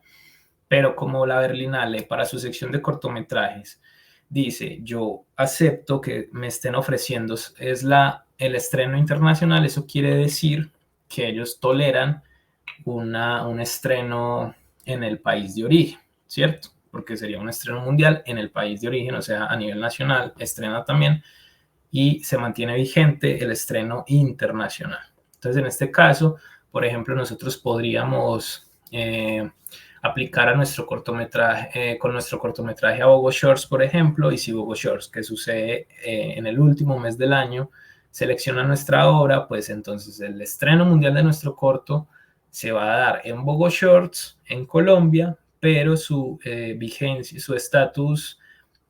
Pero como la Berlinale para su sección de cortometrajes dice, yo acepto que me estén ofreciendo el estreno internacional, eso quiere decir que ellos toleran un estreno en el país de origen, ¿cierto? Porque sería un estreno mundial en el país de origen, o sea, a nivel nacional estrena también y se mantiene vigente el estreno internacional. Entonces, en este caso, por ejemplo, nosotros podríamos aplicar a nuestro cortometraje, con nuestro cortometraje a Bogo Shorts, por ejemplo, y si Bogo Shorts, que sucede en el último mes del año, selecciona nuestra obra, pues entonces el estreno mundial de nuestro corto se va a dar en Bogo Shorts, en Colombia, pero su vigencia, su estatus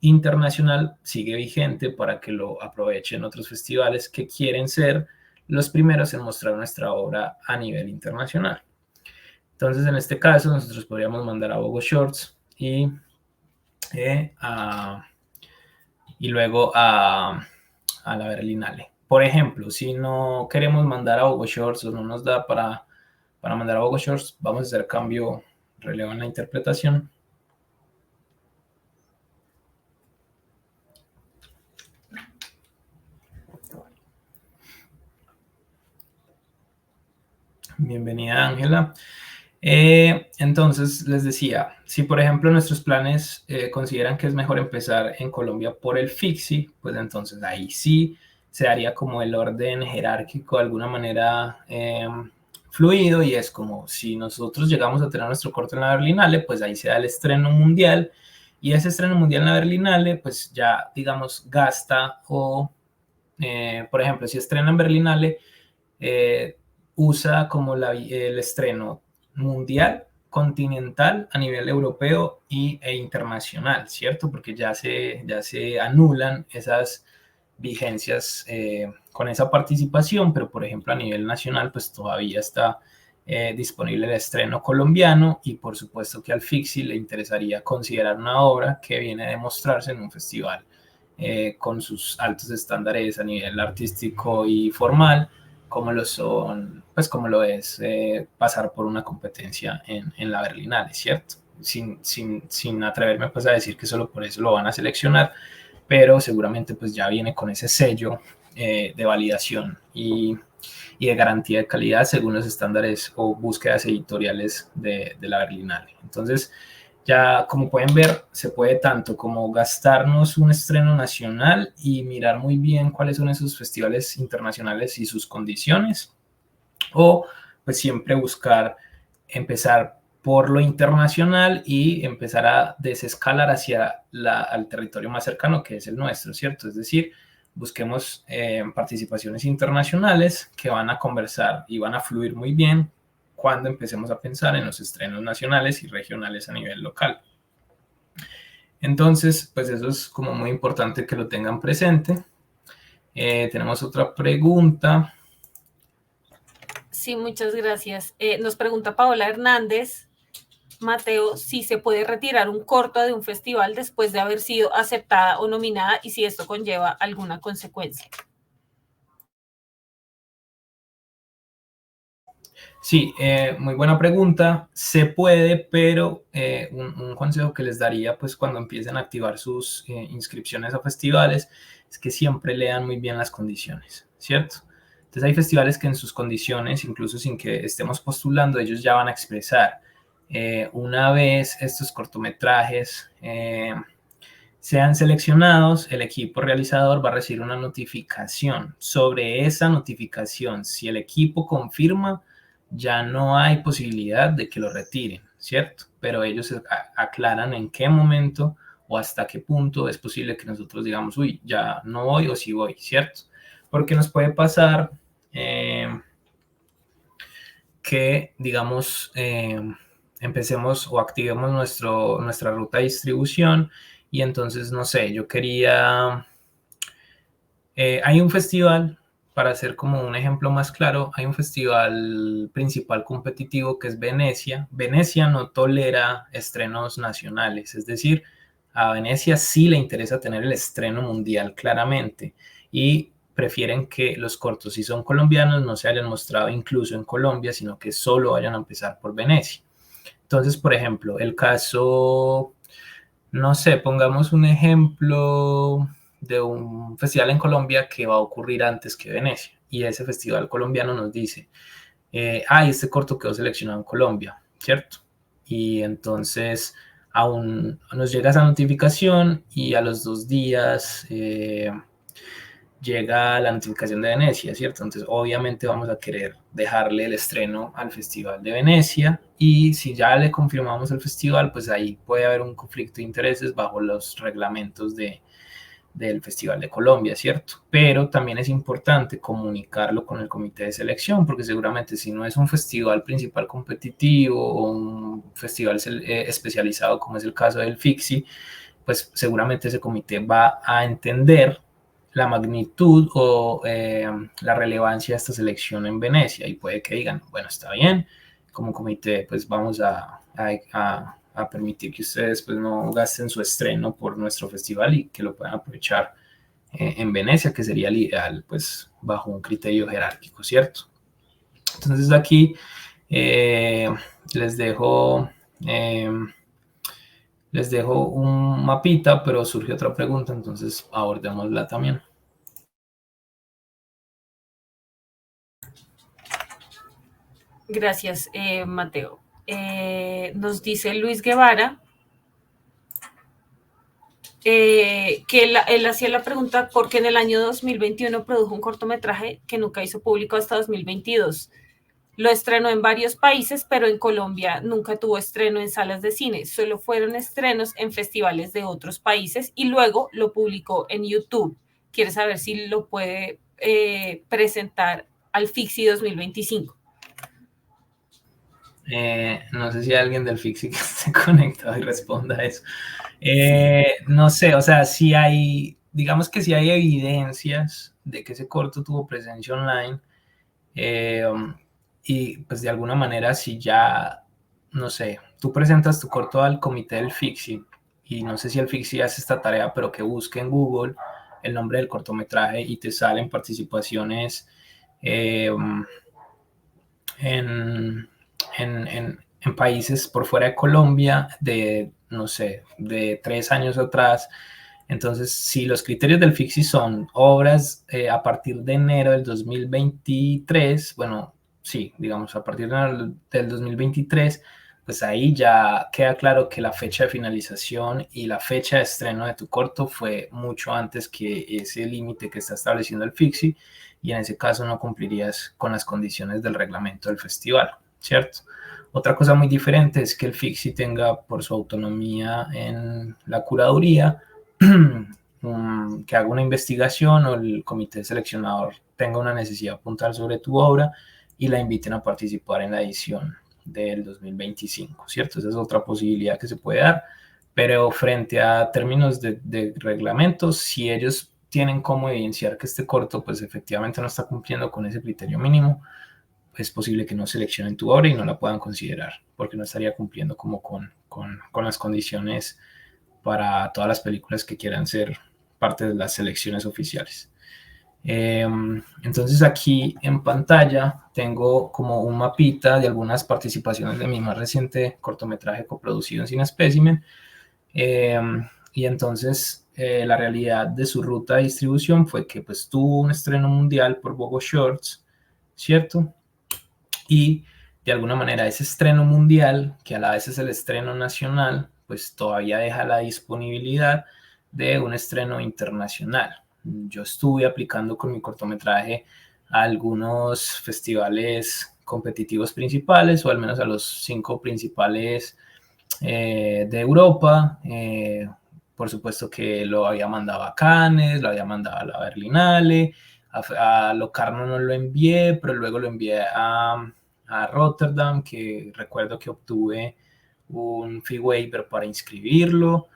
internacional sigue vigente para que lo aprovechen otros festivales que quieren ser los primeros en mostrar nuestra obra a nivel internacional. Entonces, en este caso, nosotros podríamos mandar a Bogo Shorts y luego a la Berlinale. Por ejemplo, si no queremos mandar a Bogo Shorts o no nos da para mandar a Bogo Shorts, vamos a hacer cambio relevo en la interpretación. Bienvenida, Ángela. Entonces, les decía, si por ejemplo nuestros planes consideran que es mejor empezar en Colombia por el FICSI, pues entonces ahí sí se haría como el orden jerárquico de alguna manera fluido, y es como si nosotros llegamos a tener nuestro corto en la Berlinale, pues ahí se da el estreno mundial, y ese estreno mundial en la Berlinale pues ya digamos gasta o por ejemplo si estrena en Berlinale usa como el estreno mundial, continental, a nivel europeo e internacional, ¿cierto? Porque ya se anulan esas vigencias con esa participación, pero por ejemplo a nivel nacional pues todavía está disponible el estreno colombiano, y por supuesto que al FICSI le interesaría considerar una obra que viene a demostrarse en un festival con sus altos estándares a nivel artístico y formal, como lo son, pues como lo es pasar por una competencia en la Berlinale, ¿cierto? Sin atreverme pues a decir que solo por eso lo van a seleccionar, pero seguramente pues ya viene con ese sello de validación y de garantía de calidad según los estándares o búsquedas editoriales de la Berlinale. Entonces, ya como pueden ver, se puede tanto como gastarnos un estreno nacional y mirar muy bien cuáles son esos festivales internacionales y sus condiciones, o pues siempre buscar empezar por lo internacional y empezar a desescalar hacia al territorio más cercano, que es el nuestro, ¿cierto? Es decir, busquemos participaciones internacionales que van a conversar y van a fluir muy bien cuando empecemos a pensar en los estrenos nacionales y regionales a nivel local. Entonces, pues eso es como muy importante que lo tengan presente. Tenemos otra pregunta. Sí, muchas gracias. Nos pregunta Paola Hernández, Mateo, si se puede retirar un corto de un festival después de haber sido aceptada o nominada y si esto conlleva alguna consecuencia. Sí, muy buena pregunta. Se puede, pero un consejo que les daría pues cuando empiecen a activar sus inscripciones a festivales es que siempre lean muy bien las condiciones, ¿cierto? Entonces hay festivales que en sus condiciones, incluso sin que estemos postulando, ellos ya van a expresar una vez estos cortometrajes sean seleccionados, el equipo realizador va a recibir una notificación. Sobre esa notificación, si el equipo confirma, ya no hay posibilidad de que lo retiren, ¿cierto? Pero ellos aclaran en qué momento o hasta qué punto es posible que nosotros digamos, uy, ya no voy o sí voy, ¿cierto? Porque nos puede pasar que, digamos, empecemos o activemos nuestra ruta de distribución y entonces, no sé, yo quería... hay un festival, para hacer como un ejemplo más claro, hay un festival principal competitivo que es Venecia. Venecia no tolera estrenos nacionales, es decir, a Venecia sí le interesa tener el estreno mundial claramente y prefieren que los cortos, si son colombianos, no se hayan mostrado incluso en Colombia, sino que solo vayan a empezar por Venecia. Entonces, por ejemplo, el caso, no sé, pongamos un ejemplo de un festival en Colombia que va a ocurrir antes que Venecia, y ese festival colombiano nos dice, este corto quedó seleccionado en Colombia, ¿cierto? Y entonces aún nos llega esa notificación y a los 2 días llega la notificación de Venecia, ¿cierto? Entonces obviamente vamos a querer dejarle el estreno al Festival de Venecia, y si ya le confirmamos el festival, pues ahí puede haber un conflicto de intereses bajo los reglamentos del Festival de Colombia, ¿cierto? Pero también es importante comunicarlo con el comité de selección, porque seguramente si no es un festival principal competitivo o un festival especializado, como es el caso del FICSI, pues seguramente ese comité va a entender la magnitud o la relevancia de esta selección en Venecia, y puede que digan, bueno, está bien, como comité pues vamos a permitir que ustedes pues no gasten su estreno por nuestro festival y que lo puedan aprovechar en Venecia, que sería el ideal pues bajo un criterio jerárquico, ¿cierto? Entonces aquí les dejo un mapita, pero surge otra pregunta, entonces abordémosla también. Gracias, Mateo. Nos dice Luis Guevara que él hacía la pregunta porque en el año 2021 produjo un cortometraje que nunca hizo público hasta 2022. Lo estrenó en varios países, pero en Colombia nunca tuvo estreno en salas de cine. Solo fueron estrenos en festivales de otros países y luego lo publicó en YouTube. Quiere saber si lo puede presentar al FICSI 2025. No sé si hay alguien del FICSI que esté conectado y responda a eso. No sé, o sea, si hay, digamos que si hay evidencias de que ese corto tuvo presencia online, y pues de alguna manera si ya, no sé, tú presentas tu corto al comité del FICSI y no sé si el FICSI hace esta tarea, pero que busque en Google el nombre del cortometraje y te salen participaciones en países por fuera de Colombia de, no sé, de 3 años atrás. Entonces, si los criterios del FICSI son obras a partir de enero del 2023, bueno, sí, digamos, a partir del 2023, pues ahí ya queda claro que la fecha de finalización y la fecha de estreno de tu corto fue mucho antes que ese límite que está estableciendo el FICSI, y en ese caso no cumplirías con las condiciones del reglamento del festival, ¿cierto? Otra cosa muy diferente es que el FICSI tenga por su autonomía en la curaduría, que haga una investigación o el comité seleccionador tenga una necesidad puntual sobre tu obra y la inviten a participar en la edición del 2025, ¿cierto? Esa es otra posibilidad que se puede dar, pero frente a términos de reglamentos, si ellos tienen cómo evidenciar que este corto pues efectivamente no está cumpliendo con ese criterio mínimo, es posible que no seleccionen tu obra y no la puedan considerar, porque no estaría cumpliendo como con las condiciones para todas las películas que quieran ser parte de las selecciones oficiales. Entonces aquí en pantalla tengo como un mapita de algunas participaciones de mi más reciente cortometraje coproducido en Cine Espécimen, y entonces la realidad de su ruta de distribución fue que pues tuvo un estreno mundial por Bogo Shorts, ¿cierto? Y de alguna manera ese estreno mundial, que a la vez es el estreno nacional, pues todavía deja la disponibilidad de un estreno internacional. Yo estuve aplicando con mi cortometraje a algunos festivales competitivos principales, o al menos a los 5 principales de Europa. Por supuesto que lo había mandado a Cannes, lo había mandado a la Berlinale, a Locarno no lo envié, pero luego lo envié a Rotterdam, que recuerdo que obtuve un fee waiver para inscribirlo,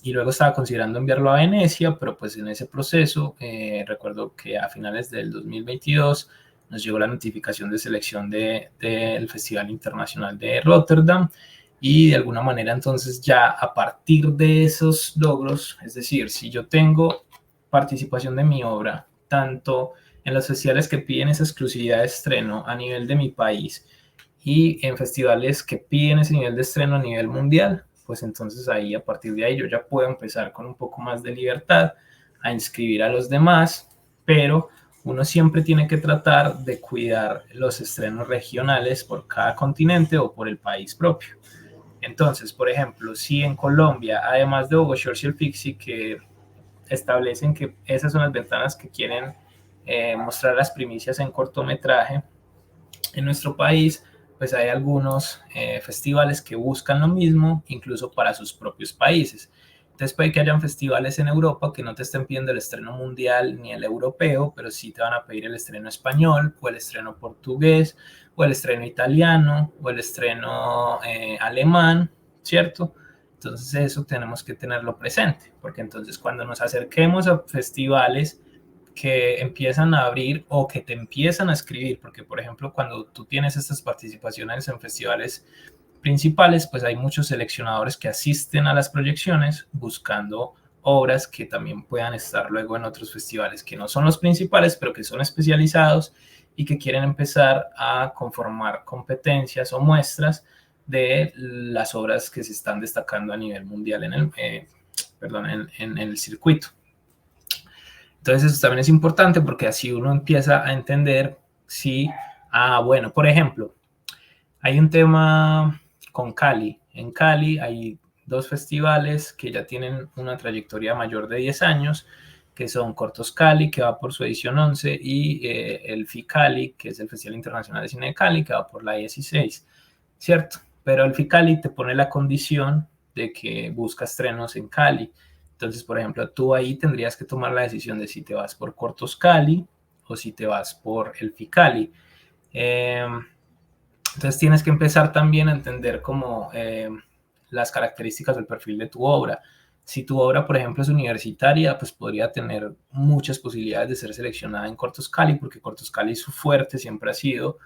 y luego estaba considerando enviarlo a Venecia, pero pues en ese proceso recuerdo que a finales del 2022 nos llegó la notificación de selección del Festival Internacional de Rotterdam, y de alguna manera entonces ya a partir de esos logros, es decir, si yo tengo participación de mi obra tanto en los festivales que piden esa exclusividad de estreno a nivel de mi país y en festivales que piden ese nivel de estreno a nivel mundial, pues entonces ahí, a partir de ahí, yo ya puedo empezar con un poco más de libertad a inscribir a los demás, pero uno siempre tiene que tratar de cuidar los estrenos regionales por cada continente o por el país propio. Entonces, por ejemplo, si en Colombia, además de Bogo Shorts y el FICSI, que establecen que esas son las ventanas que quieren mostrar las primicias en cortometraje, en nuestro país, pues hay algunos festivales que buscan lo mismo, incluso para sus propios países. Entonces puede que hayan festivales en Europa que no te estén pidiendo el estreno mundial ni el europeo, pero sí te van a pedir el estreno español, o el estreno portugués, o el estreno italiano, o el estreno alemán, ¿cierto? Entonces eso tenemos que tenerlo presente, porque entonces cuando nos acerquemos a festivales que empiezan a abrir o que te empiezan a escribir, porque por ejemplo cuando tú tienes estas participaciones en festivales principales, pues hay muchos seleccionadores que asisten a las proyecciones buscando obras que también puedan estar luego en otros festivales que no son los principales, pero que son especializados y que quieren empezar a conformar competencias o muestras de las obras que se están destacando a nivel mundial en el circuito. Entonces eso también es importante porque así uno empieza a entender si, bueno, por ejemplo, hay un tema con Cali. En Cali hay 2 festivales que ya tienen una trayectoria mayor de 10 años, que son Cortos Cali, que va por su edición 11, y el FICALI, que es el Festival Internacional de Cine de Cali, que va por la 16, ¿cierto? Pero el FICALI te pone la condición de que busca estrenos en Cali. Entonces, por ejemplo, tú ahí tendrías que tomar la decisión de si te vas por Cortos Cali o si te vas por el FICALI. Entonces tienes que empezar también a entender como las características del perfil de tu obra. Si tu obra, por ejemplo, es universitaria, pues podría tener muchas posibilidades de ser seleccionada en Cortos Cali, porque Cortos Cali su fuerte siempre ha sido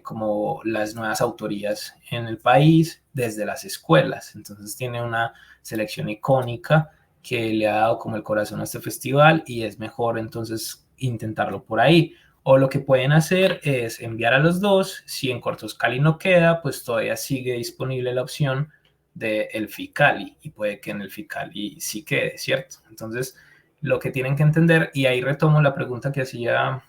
como las nuevas autorías en el país desde las escuelas. Entonces tiene una selección icónica que le ha dado como el corazón a este festival y es mejor entonces intentarlo por ahí. O lo que pueden hacer es enviar a los 2. Si en Cortos Cali no queda, pues todavía sigue disponible la opción del FICALI y puede que en el FICALI sí quede, ¿cierto? Entonces, lo que tienen que entender, y ahí retomo la pregunta que hacía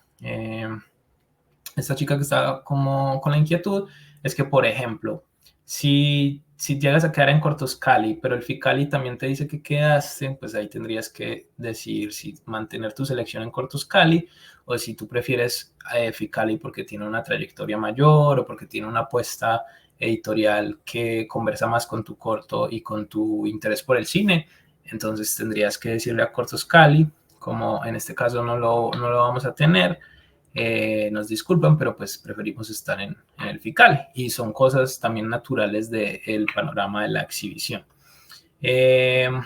esta chica que estaba como con la inquietud, es que, por ejemplo, si llegas a quedar en Cortos Cali, pero el FICALI también te dice que quedaste, pues ahí tendrías que decidir si mantener tu selección en Cortos Cali o si tú prefieres FICALI porque tiene una trayectoria mayor o porque tiene una apuesta editorial que conversa más con tu corto y con tu interés por el cine. Entonces tendrías que decirle a Cortos Cali, como en este caso no lo vamos a tener, nos disculpan, pero pues preferimos estar en el FICALI y son cosas también naturales del panorama de la exhibición. Entonces,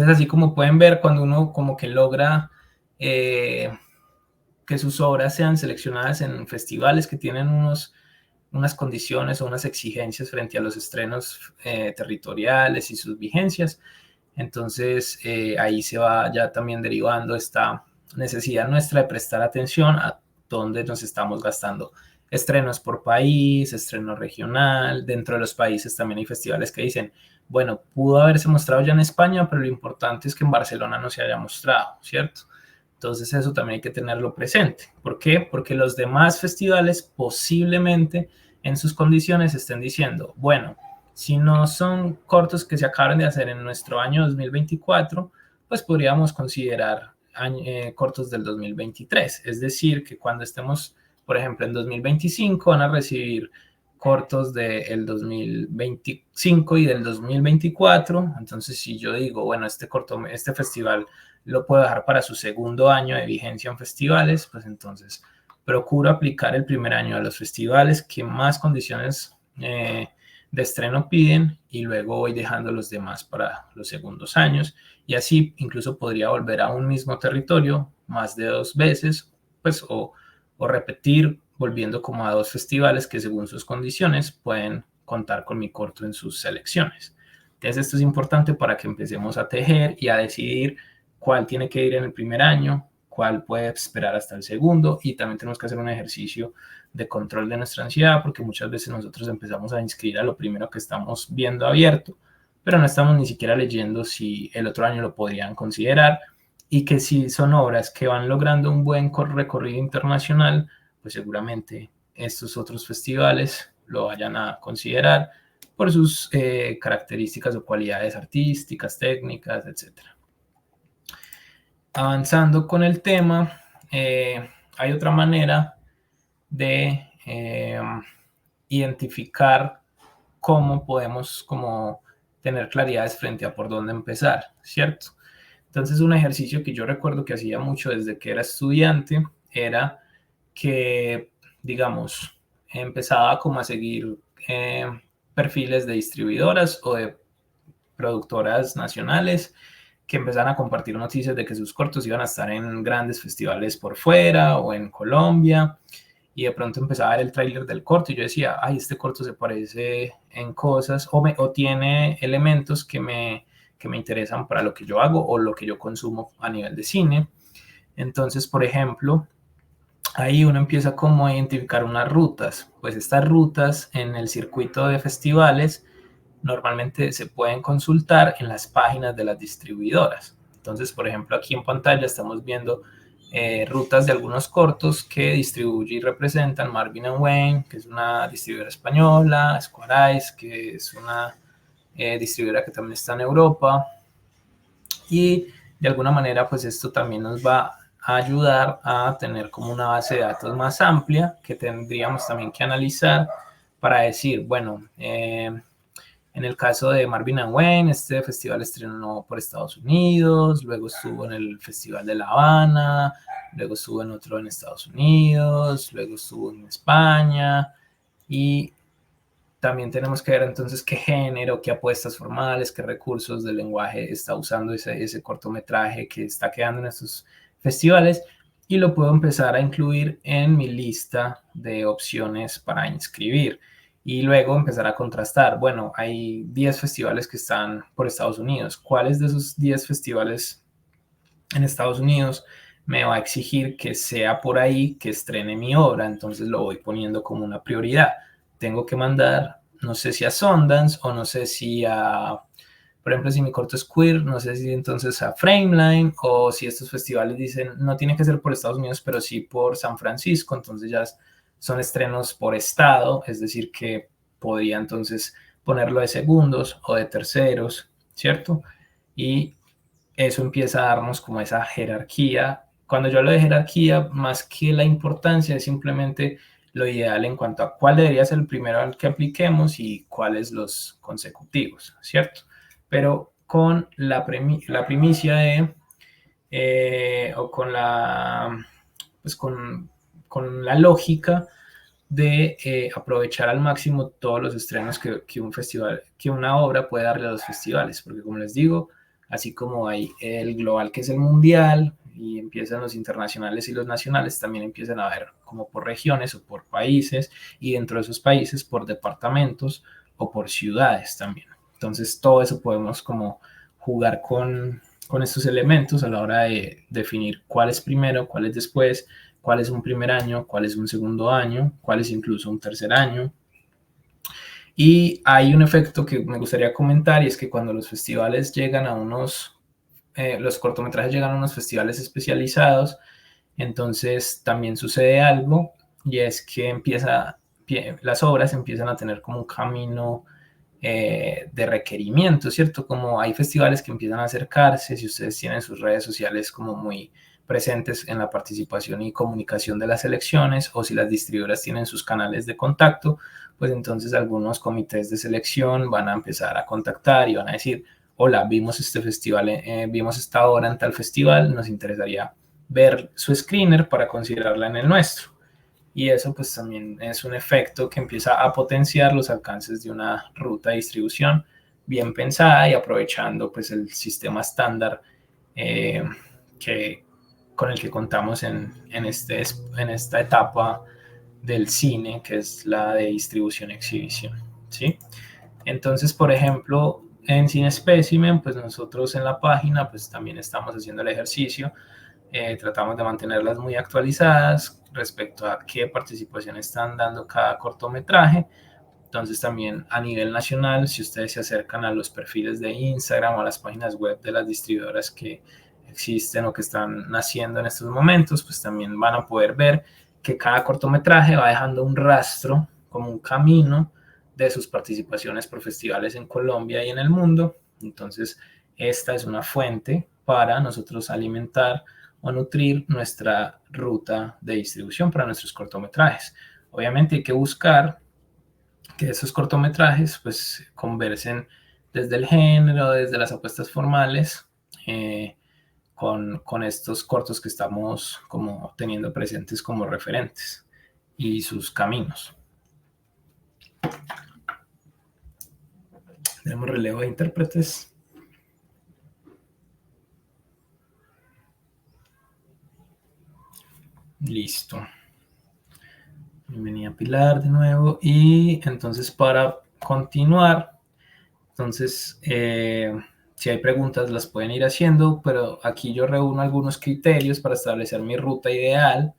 así como pueden ver, cuando uno como que logra que sus obras sean seleccionadas en festivales que tienen unas condiciones o unas exigencias frente a los estrenos territoriales y sus vigencias, entonces ahí se va ya también derivando esta necesidad nuestra de prestar atención a dónde nos estamos gastando. Estrenos por país, estreno regional, dentro de los países también hay festivales que dicen, bueno, pudo haberse mostrado ya en España, pero lo importante es que en Barcelona no se haya mostrado, ¿cierto? Entonces eso también hay que tenerlo presente. ¿Por qué? Porque los demás festivales posiblemente en sus condiciones estén diciendo, bueno, si no son cortos que se acaban de hacer en nuestro año 2024, pues podríamos considerar cortos del 2023. Es decir, que cuando estemos, por ejemplo, en 2025 van a recibir cortos del 2025 y del 2024. Entonces, si yo digo, bueno, este festival lo puedo dejar para su segundo año de vigencia en festivales, pues entonces procuro aplicar el primer año a los festivales que más condiciones de estreno piden y luego voy dejando los demás para los segundos años y así incluso podría volver a un mismo territorio más de 2 veces, pues o repetir volviendo como a 2 festivales que según sus condiciones pueden contar con mi corto en sus selecciones. Entonces esto es importante para que empecemos a tejer y a decidir cuál tiene que ir en el primer año, cuál puede esperar hasta el segundo y también tenemos que hacer un ejercicio de control de nuestra ansiedad porque muchas veces nosotros empezamos a inscribir a lo primero que estamos viendo abierto, pero no estamos ni siquiera leyendo si el otro año lo podrían considerar y que si son obras que van logrando un buen recorrido internacional, pues seguramente estos otros festivales lo vayan a considerar por sus características o cualidades artísticas, técnicas, etc. Avanzando con el tema, hay otra manera de identificar cómo podemos tener claridades frente a por dónde empezar, ¿cierto? Entonces un ejercicio que yo recuerdo que hacía mucho desde que era estudiante era que, digamos, empezaba como a seguir perfiles de distribuidoras o de productoras nacionales que empezaron a compartir noticias de que sus cortos iban a estar en grandes festivales por fuera o en Colombia, y de pronto empezaba a ver el tráiler del corto y yo decía, ay, este corto se parece en cosas o tiene elementos que me interesan para lo que yo hago o lo que yo consumo a nivel de cine. Entonces, por ejemplo, ahí uno empieza como a identificar unas rutas. Pues estas rutas en el circuito de festivales normalmente se pueden consultar en las páginas de las distribuidoras. Entonces, por ejemplo, aquí en pantalla estamos viendo rutas de algunos cortos que distribuye y representan Marvin Wayne, que es una distribuidora española, Square Eyes, que es una distribuidora que también está en Europa, y de alguna manera pues esto también nos va a ayudar a tener como una base de datos más amplia que tendríamos también que analizar para decir, bueno, en el caso de Marvin Wayne, este festival estrenó por Estados Unidos, luego estuvo en el Festival de La Habana, luego estuvo en otro en Estados Unidos, luego estuvo en España, y también tenemos que ver entonces qué género, qué apuestas formales, qué recursos del lenguaje está usando ese cortometraje que está quedando en estos festivales, y lo puedo empezar a incluir en mi lista de opciones para inscribir. Y luego empezar a contrastar, bueno, hay 10 festivales que están por Estados Unidos. ¿Cuáles de esos 10 festivales en Estados Unidos me va a exigir que sea por ahí que estrene mi obra? Entonces lo voy poniendo como una prioridad. Tengo que mandar, no sé si a Sundance o no sé si a, por ejemplo, si mi corto es queer, no sé si entonces a Frameline, o si estos festivales dicen, no tiene que ser por Estados Unidos, pero sí por San Francisco, entonces ya son estrenos por estado, es decir, que podría entonces ponerlo de segundos o de terceros, ¿cierto? Y eso empieza a darnos como esa jerarquía. Cuando yo hablo de jerarquía, más que la importancia, es simplemente lo ideal en cuanto a cuál debería ser el primero al que apliquemos y cuáles los consecutivos, ¿cierto? Pero con la primicia de, o con la, pues con la lógica de aprovechar al máximo todos los estrenos que un festival, que una obra puede darle a los festivales, porque como les digo, así como hay el global que es el mundial y empiezan los internacionales y los nacionales, también empiezan a ver como por regiones o por países, y dentro de esos países por departamentos o por ciudades también. Entonces todo eso podemos como jugar con estos elementos a la hora de definir cuál es primero, cuál es después, cuál es un primer año, cuál es un segundo año, cuál es incluso un tercer año. Y hay un efecto que me gustaría comentar, y es que cuando los festivales llegan a los cortometrajes llegan a unos festivales especializados, entonces también sucede algo, y es que las obras empiezan a tener como un camino de requerimiento, ¿cierto? Como hay festivales que empiezan a acercarse, si ustedes tienen sus redes sociales como muy presentes en la participación y comunicación de las elecciones, o si las distribuidoras tienen sus canales de contacto, pues entonces algunos comités de selección van a empezar a contactar y van a decir, hola, vimos este festival, vimos esta obra en tal festival, nos interesaría ver su screener para considerarla en el nuestro. Y eso pues también es un efecto que empieza a potenciar los alcances de una ruta de distribución bien pensada y aprovechando pues el sistema estándar con el que contamos en esta etapa del cine, que es la de distribución y exhibición, ¿sí? Entonces, por ejemplo, en Cine Specimen, pues nosotros en la página pues también estamos haciendo el ejercicio. Tratamos de mantenerlas muy actualizadas respecto a qué participación están dando cada cortometraje. Entonces también a nivel nacional, si ustedes se acercan a los perfiles de Instagram o a las páginas web de las distribuidoras que existen o que están naciendo en estos momentos, pues también van a poder ver que cada cortometraje va dejando un rastro, como un camino de sus participaciones por festivales en Colombia y en el mundo. Entonces esta es una fuente para nosotros alimentar o nutrir nuestra ruta de distribución para nuestros cortometrajes. Obviamente hay que buscar que esos cortometrajes pues conversen desde el género, desde las apuestas formales, con estos cortos que estamos como teniendo presentes como referentes y sus caminos. Tenemos relevo de intérpretes. Listo. Bienvenida Pilar de nuevo. Y entonces para continuar, entonces si hay preguntas las pueden ir haciendo, pero aquí yo reúno algunos criterios para establecer mi ruta ideal.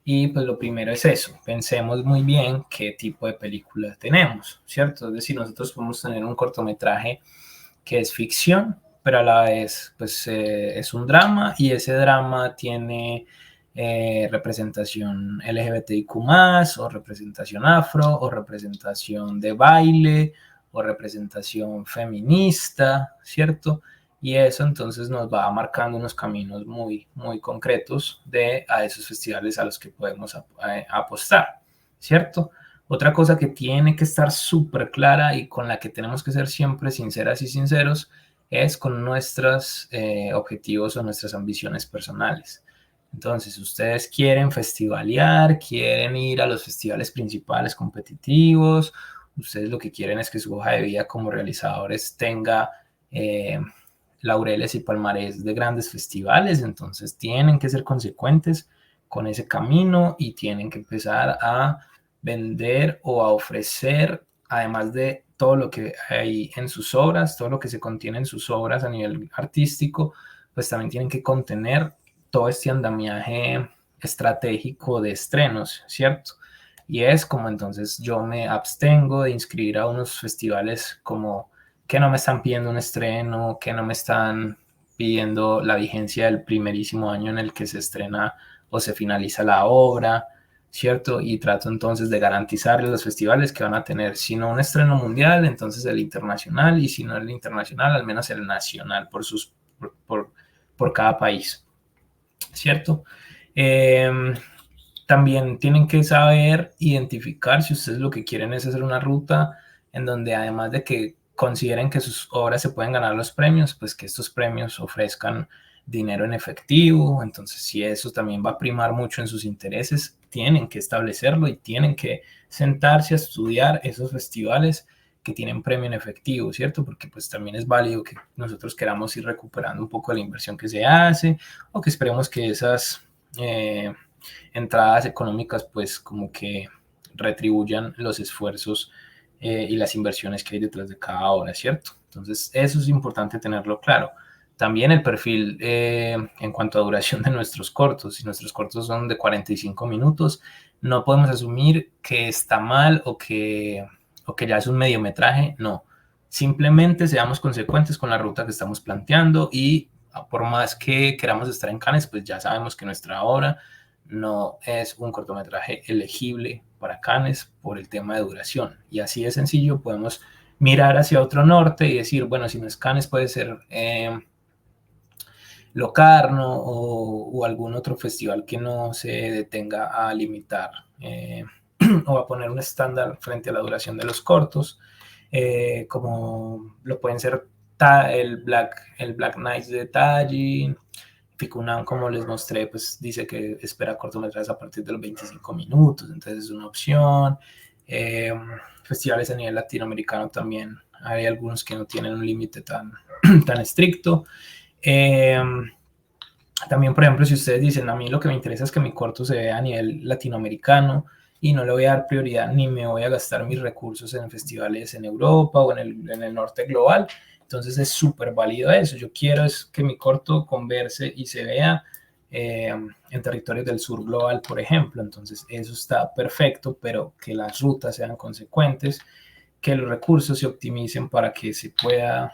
Y pues lo primero es eso, pensemos muy bien qué tipo de película tenemos, ¿cierto? Es decir, nosotros podemos tener un cortometraje que es ficción, pero a la vez pues es un drama y ese drama tiene representación LGBTIQ+, o representación afro, o representación de baile, o representación feminista, ¿cierto? Y eso entonces nos va marcando unos caminos muy, muy concretos a esos festivales a los que podemos apostar, ¿cierto? Otra cosa que tiene que estar súper clara y con la que tenemos que ser siempre sinceras y sinceros es con nuestros objetivos o nuestras ambiciones personales. Entonces, ustedes quieren festivalear, quieren ir a los festivales principales competitivos, ustedes lo que quieren es que su hoja de vida como realizadores tenga laureles y palmarés de grandes festivales, entonces tienen que ser consecuentes con ese camino y tienen que empezar a vender o a ofrecer, además de todo lo que hay en sus obras, todo lo que se contiene en sus obras a nivel artístico, pues también tienen que contener todo este andamiaje estratégico de estrenos, ¿cierto? Y es como entonces yo me abstengo de inscribir a unos festivales como que no me están pidiendo un estreno, que no me están pidiendo la vigencia del primerísimo año en el que se estrena o se finaliza la obra, ¿cierto? Y trato entonces de garantizarles a los festivales que van a tener, si no un estreno mundial, entonces el internacional, y si no el internacional, al menos el nacional por cada país, ¿cierto? También tienen que saber identificar si ustedes lo que quieren es hacer una ruta en donde además de que consideren que sus obras se pueden ganar los premios, pues que estos premios ofrezcan dinero en efectivo. Entonces, si eso también va a primar mucho en sus intereses, tienen que establecerlo y tienen que sentarse a estudiar esos festivales que tienen premio en efectivo, ¿cierto? Porque pues también es válido que nosotros queramos ir recuperando un poco de la inversión que se hace o que esperemos que esas entradas económicas pues como que retribuyan los esfuerzos y las inversiones que hay detrás de cada obra, ¿cierto? Entonces, eso es importante tenerlo claro. También el perfil en cuanto a duración de nuestros cortos. Si nuestros cortos son de 45 minutos, no podemos asumir que está mal o que ya es un mediometraje. No, simplemente seamos consecuentes con la ruta que estamos planteando y por más que queramos estar en Cannes, pues ya sabemos que nuestra obra no es un cortometraje elegible para Cannes por el tema de duración. Y así de sencillo podemos mirar hacia otro norte y decir, bueno, si no es Cannes puede ser Locarno o algún otro festival que no se detenga a limitar o a poner un estándar frente a la duración de los cortos, como lo pueden ser el Black Nights de Tallinn. Ficunam, como les mostré, pues dice que espera cortometrajes a partir de los 25 minutos, entonces es una opción. Festivales a nivel latinoamericano también hay algunos que no tienen un límite tan estricto. También, por ejemplo, si ustedes dicen, a mí lo que me interesa es que mi corto se vea a nivel latinoamericano y no le voy a dar prioridad ni me voy a gastar mis recursos en festivales en Europa o en el norte global, entonces es súper válido eso. Yo quiero es que mi corto converse y se vea en territorios del sur global, por ejemplo. Entonces eso está perfecto, pero que las rutas sean consecuentes, que los recursos se optimicen para que se pueda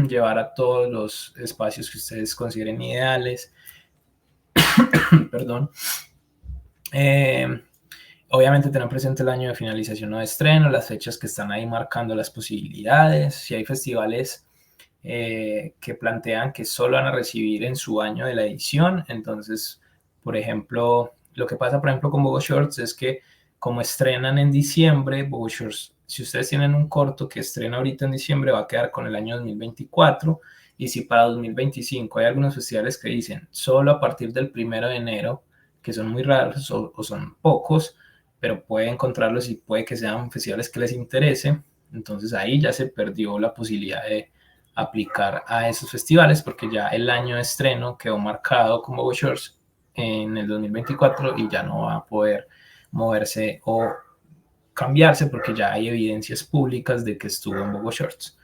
llevar a todos los espacios que ustedes consideren ideales. Perdón. Obviamente tener presente el año de finalización o de estreno, las fechas que están ahí marcando las posibilidades. Si hay festivales que plantean que solo van a recibir en su año de la edición, entonces, por ejemplo, lo que pasa, por ejemplo, con Bogo Shorts es que como estrenan en diciembre, Bogo Shorts, si ustedes tienen un corto que estrena ahorita en diciembre, va a quedar con el año 2024, y si para 2025 hay algunos festivales que dicen solo a partir del 1 de enero, que son muy raros o son pocos, pero puede encontrarlos y puede que sean festivales que les interese, Entonces ahí ya se perdió la posibilidad de aplicar a esos festivales porque ya el año de estreno quedó marcado con Bogo Shorts en el 2024 y ya no va a poder moverse o cambiarse porque ya hay evidencias públicas de que estuvo en Bogo Shorts.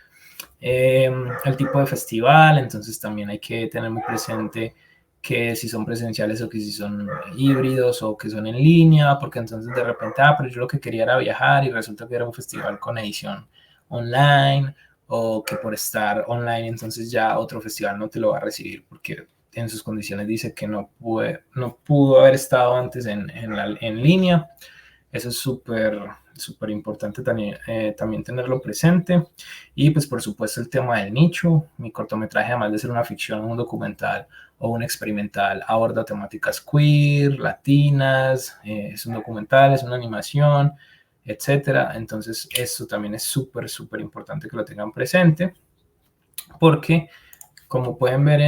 El tipo de festival, entonces también hay que tener muy presente que si son presenciales o que si son híbridos o que son en línea, porque entonces de repente, pero yo lo que quería era viajar y resulta que era un festival con edición online, o que por estar online entonces ya otro festival no te lo va a recibir porque en sus condiciones dice que no pudo haber estado antes en línea. Eso es súper importante también tenerlo presente. Y pues por supuesto el tema del nicho. Mi cortometraje, además de ser una ficción, un documental o un experimental, aborda temáticas queer, latinas, es un documental, es una animación, etcétera. Entonces esto también es súper importante que lo tengan presente, porque como pueden ver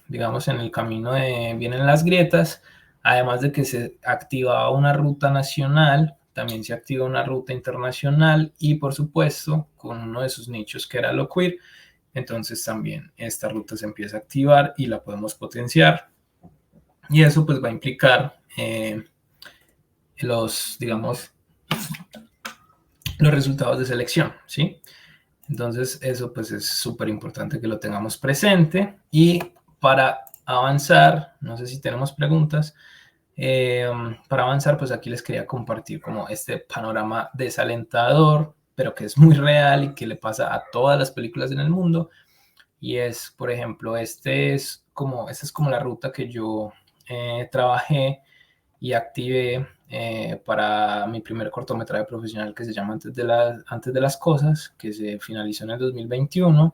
digamos, en el camino de Vienen las Grietas, además de que se activaba una ruta nacional, también se activa una ruta internacional y por supuesto con uno de sus nichos que era lo queer, entonces también esta ruta se empieza a activar y la podemos potenciar, y eso pues va a implicar digamos, los resultados de selección, ¿sí? Entonces eso pues es súper importante que lo tengamos presente. Y para avanzar, no sé si tenemos preguntas, para avanzar pues aquí les quería compartir como este panorama desalentador, pero que es muy real y que le pasa a todas las películas en el mundo. Y es, por ejemplo, esta es como la ruta que yo trabajé y activé para mi primer cortometraje profesional que se llama Antes de las Cosas, que se finalizó en el 2021.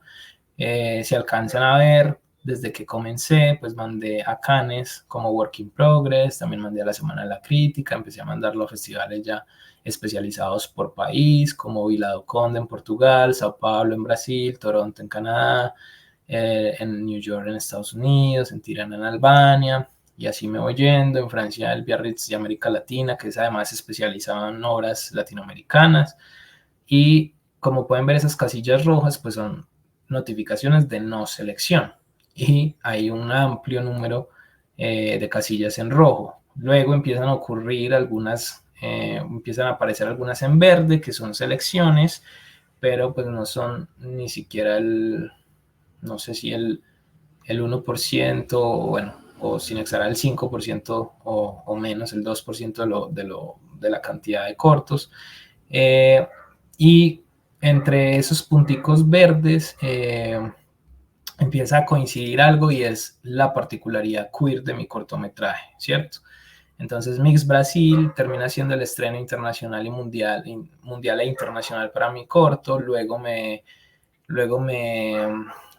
Si alcanzan a ver, desde que comencé, pues mandé a Cannes como Work in Progress, también mandé a la Semana de la Crítica, empecé a mandarlo a festivales ya especializados por país, como Vila do Conde en Portugal, Sao Paulo en Brasil, Toronto en Canadá, en New York en Estados Unidos, en Tirana en Albania, y así me voy yendo. En Francia el Biarritz de América Latina, que es además especializado en obras latinoamericanas, y como pueden ver esas casillas rojas pues son notificaciones de no selección y hay un amplio número de casillas en rojo. Luego empiezan a ocurrir empiezan a aparecer algunas en verde que son selecciones, pero pues no son ni siquiera no sé si el 1%, o bueno, o sin exagerar el 5% o menos, el 2% de la cantidad de cortos. Y entre esos punticos verdes empieza a coincidir algo y es la particularidad queer de mi cortometraje, ¿cierto? Entonces Mix Brasil termina siendo el estreno internacional y mundial e internacional para mi corto. Luego me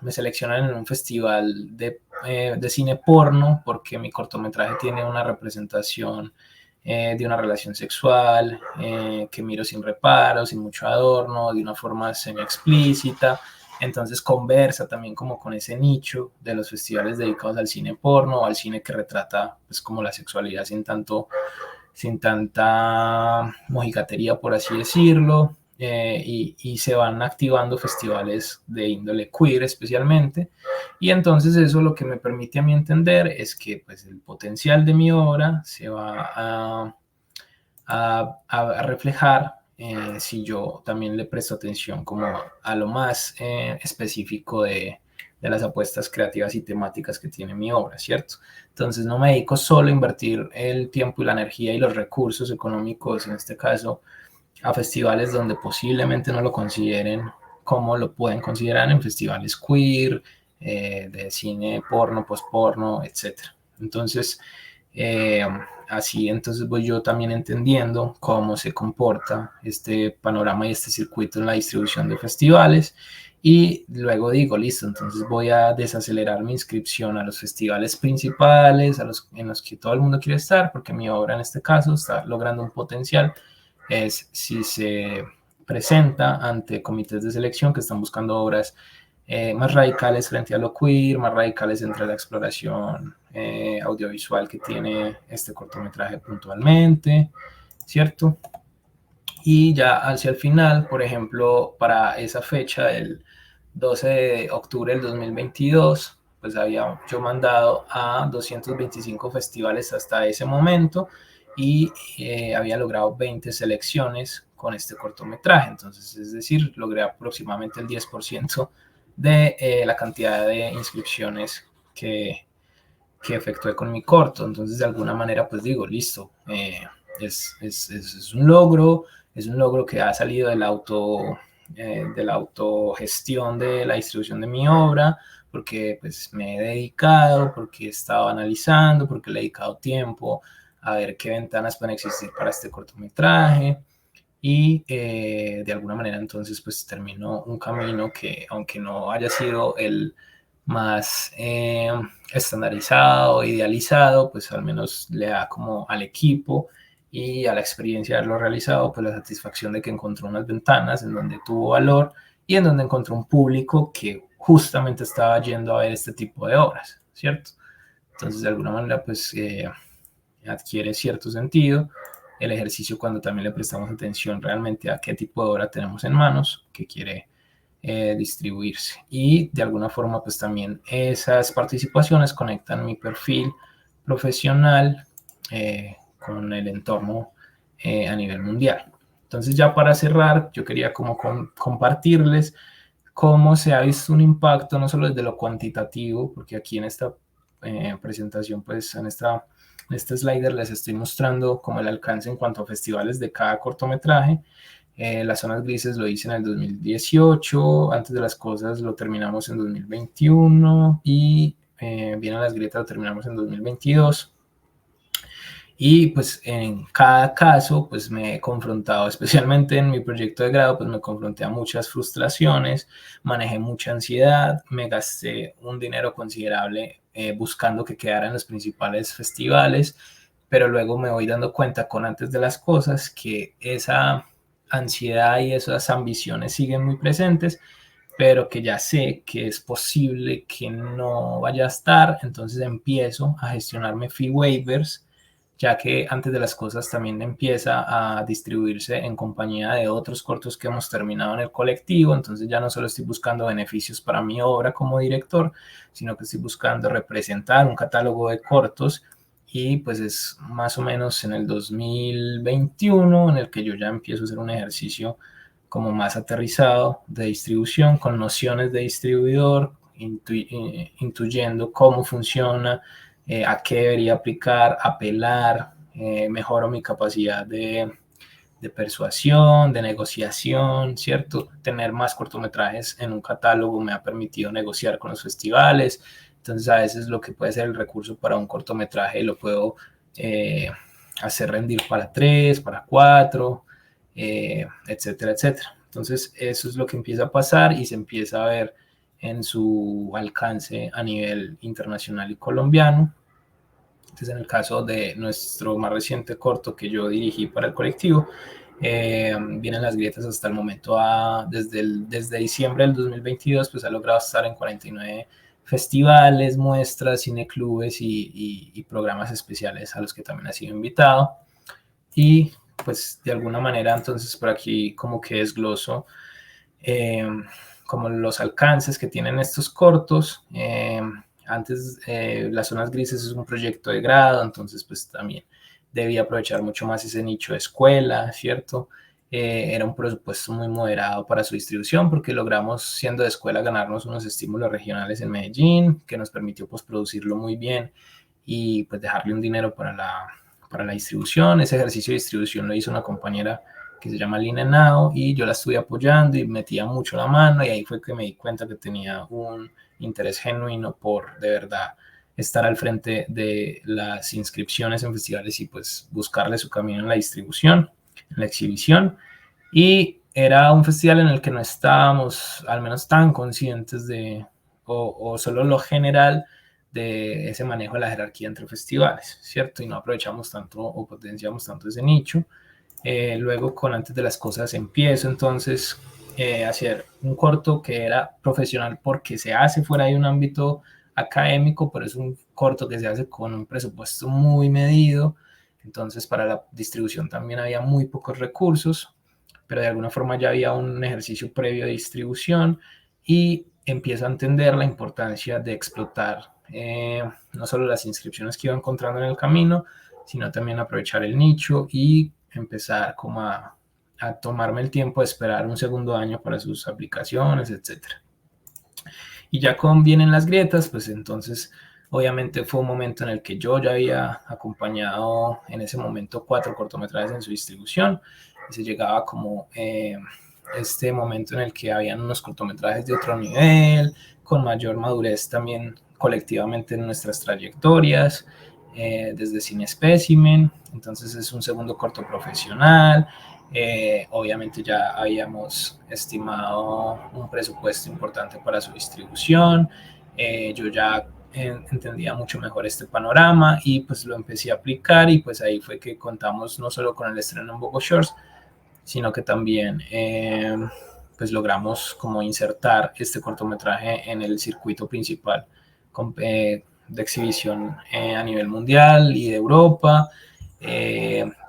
seleccionan en un festival de cine porno porque mi cortometraje tiene una representación de una relación sexual que miro sin reparo, sin mucho adorno, de una forma semi explícita. Entonces conversa también como con ese nicho de los festivales dedicados al cine porno o al cine que retrata pues como la sexualidad sin tanta mojigatería, por así decirlo. Y se van activando festivales de índole queer especialmente, y entonces eso lo que me permite a mí entender es que pues el potencial de mi obra se va a reflejar si yo también le presto atención como a lo más específico de las apuestas creativas y temáticas que tiene mi obra, ¿cierto? Entonces no me dedico solo a invertir el tiempo y la energía y los recursos económicos, en este caso, a festivales donde posiblemente no lo consideren como lo pueden considerar en festivales queer, de cine porno, postporno, etc. Entonces, así entonces voy yo también entendiendo cómo se comporta este panorama y este circuito en la distribución de festivales, y luego digo, listo, entonces voy a desacelerar mi inscripción a los festivales principales, en los que todo el mundo quiere estar, porque mi obra en este caso está logrando un potencial. Es si se presenta ante comités de selección que están buscando obras más radicales frente a lo queer, más radicales entre la exploración audiovisual que tiene este cortometraje puntualmente, ¿cierto? Y ya hacia el final, por ejemplo, para esa fecha, el 12 de octubre del 2022, pues había yo mandado a 225 festivales hasta ese momento y había logrado 20 selecciones con este cortometraje. Entonces, es decir, logré aproximadamente el 10% de la cantidad de inscripciones que efectué con mi corto. Entonces, de alguna manera, pues digo, listo, es un logro que ha salido de la autogestión de la distribución de mi obra, porque pues me he dedicado, porque he estado analizando, porque le he dedicado tiempo a ver qué ventanas pueden existir para este cortometraje. Y de alguna manera entonces pues terminó un camino que, aunque no haya sido el más estandarizado, idealizado, pues al menos le da como al equipo y a la experiencia de haberlo realizado, pues la satisfacción de que encontró unas ventanas en donde tuvo valor y en donde encontró un público que justamente estaba yendo a ver este tipo de obras, ¿cierto? Entonces, de alguna manera, pues adquiere cierto sentido el ejercicio cuando también le prestamos atención realmente a qué tipo de obra tenemos en manos que quiere distribuirse. Y de alguna forma, pues también esas participaciones conectan mi perfil profesional con el entorno a nivel mundial. Entonces, ya para cerrar, yo quería como compartirles cómo se ha visto un impacto, no solo desde lo cuantitativo, porque aquí en esta presentación, pues en este slider les estoy mostrando como el alcance en cuanto a festivales de cada cortometraje. Las zonas grises lo hice en el 2018, Antes de las cosas lo terminamos en 2021 y Vienen las grietas lo terminamos en 2022. Y pues en cada caso pues me he confrontado, especialmente en mi proyecto de grado, pues me confronté a muchas frustraciones, manejé mucha ansiedad, me gasté un dinero considerable buscando que quedara en los principales festivales, pero luego me voy dando cuenta con Antes de las cosas que esa ansiedad y esas ambiciones siguen muy presentes, pero que ya sé que es posible que no vaya a estar, entonces empiezo a gestionarme fee waivers, ya que Antes de las cosas también empieza a distribuirse en compañía de otros cortos que hemos terminado en el colectivo, entonces ya no solo estoy buscando beneficios para mi obra como director, sino que estoy buscando representar un catálogo de cortos y pues es más o menos en el 2021 en el que yo ya empiezo a hacer un ejercicio como más aterrizado de distribución con nociones de distribuidor, intuyendo cómo funciona, a qué debería aplicar, apelar, mejoro mi capacidad de persuasión, de negociación, ¿cierto? Tener más cortometrajes en un catálogo me ha permitido negociar con los festivales, entonces a veces lo que puede ser el recurso para un cortometraje lo puedo hacer rendir para 3, para 4, etcétera, etcétera. Entonces eso es lo que empieza a pasar y se empieza a ver en su alcance a nivel internacional y colombiano. Entonces, en el caso de nuestro más reciente corto que yo dirigí para el colectivo, Vienen las grietas hasta el momento, desde diciembre del 2022, pues ha logrado estar en 49 festivales, muestras, cineclubes y programas especiales a los que también ha sido invitado. Y pues de alguna manera entonces por aquí como que desgloso como los alcances que tienen estos cortos. Antes Las zonas grises es un proyecto de grado, entonces pues también debía aprovechar mucho más ese nicho de escuela, ¿cierto? Era un presupuesto muy moderado para su distribución porque logramos, siendo de escuela, ganarnos unos estímulos regionales en Medellín que nos permitió pues producirlo muy bien y pues dejarle un dinero para la distribución. Ese ejercicio de distribución lo hizo una compañera que se llama Lina Nao y yo la estuve apoyando y metía mucho la mano y ahí fue que me di cuenta que tenía un interés genuino por de verdad estar al frente de las inscripciones en festivales y pues buscarle su camino en la distribución, en la exhibición. Y era un festival en el que no estábamos al menos tan conscientes de, o solo lo general, de ese manejo de la jerarquía entre festivales, ¿cierto? Y no aprovechamos tanto o potenciamos tanto ese nicho. Luego con Antes de las cosas empiezo entonces a hacer un corto que era profesional porque se hace fuera de un ámbito académico, pero es un corto que se hace con un presupuesto muy medido, entonces para la distribución también había muy pocos recursos pero de alguna forma ya había un ejercicio previo de distribución y empiezo a entender la importancia de explotar no solo las inscripciones que iba encontrando en el camino, sino también aprovechar el nicho y empezar como a tomarme el tiempo de esperar un segundo año para sus aplicaciones, etcétera. Y ya con vienen las grietas, pues entonces obviamente fue un momento en el que yo ya había acompañado en ese momento 4 cortometrajes en su distribución y se llegaba como este momento en el que habían unos cortometrajes de otro nivel, con mayor madurez también colectivamente en nuestras trayectorias, desde Cine Espécimen, entonces es un segundo corto profesional. Obviamente ya habíamos estimado un presupuesto importante para su distribución. Yo ya entendía mucho mejor este panorama y pues lo empecé a aplicar y pues ahí fue que contamos no solo con el estreno en Bogo Shorts, sino que también pues logramos como insertar este cortometraje en el circuito principal de exhibición a nivel mundial y de Europa.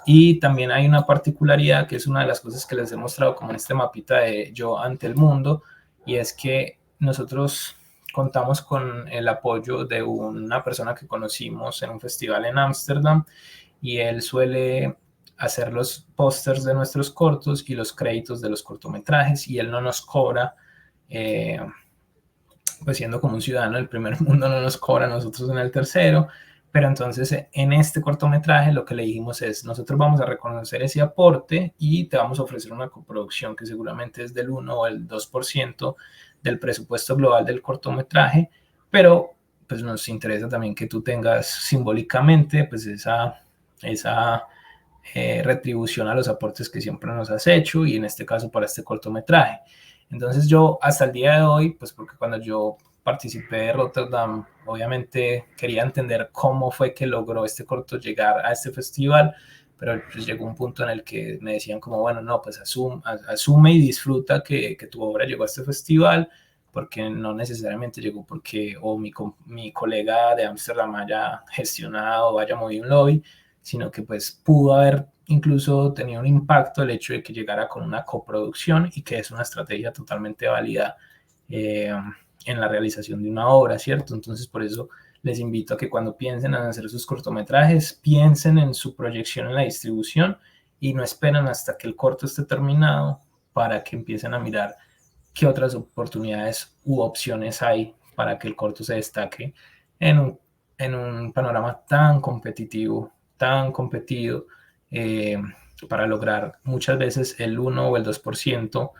Y también hay una particularidad que es una de las cosas que les he mostrado como en este mapita de Yo ante el mundo, y es que nosotros contamos con el apoyo de una persona que conocimos en un festival en Ámsterdam, y él suele hacer los pósters de nuestros cortos y los créditos de los cortometrajes, y él no nos cobra, pues siendo como un ciudadano del primer mundo no nos cobra a nosotros en el tercero. Pero entonces en este cortometraje lo que le dijimos es, nosotros vamos a reconocer ese aporte y te vamos a ofrecer una coproducción que seguramente es del 1 o el 2% del presupuesto global del cortometraje, pero pues nos interesa también que tú tengas simbólicamente pues esa retribución a los aportes que siempre nos has hecho, y en este caso para este cortometraje. Entonces yo hasta el día de hoy, pues porque cuando yo participé de Rotterdam, obviamente quería entender cómo fue que logró este corto llegar a este festival, pero pues llegó un punto en el que me decían como, bueno, no, pues asume y disfruta que tu obra llegó a este festival, porque no necesariamente llegó porque mi colega de Ámsterdam haya gestionado o haya movido un lobby, sino que pues pudo haber incluso tenido un impacto el hecho de que llegara con una coproducción, y que es una estrategia totalmente válida en la realización de una obra, ¿cierto? Entonces por eso les invito a que cuando piensen en hacer sus cortometrajes, piensen en su proyección en la distribución y no esperen hasta que el corto esté terminado para que empiecen a mirar qué otras oportunidades u opciones hay para que el corto se destaque en un panorama tan competitivo, tan competido, para lograr muchas veces el 1 o el 2%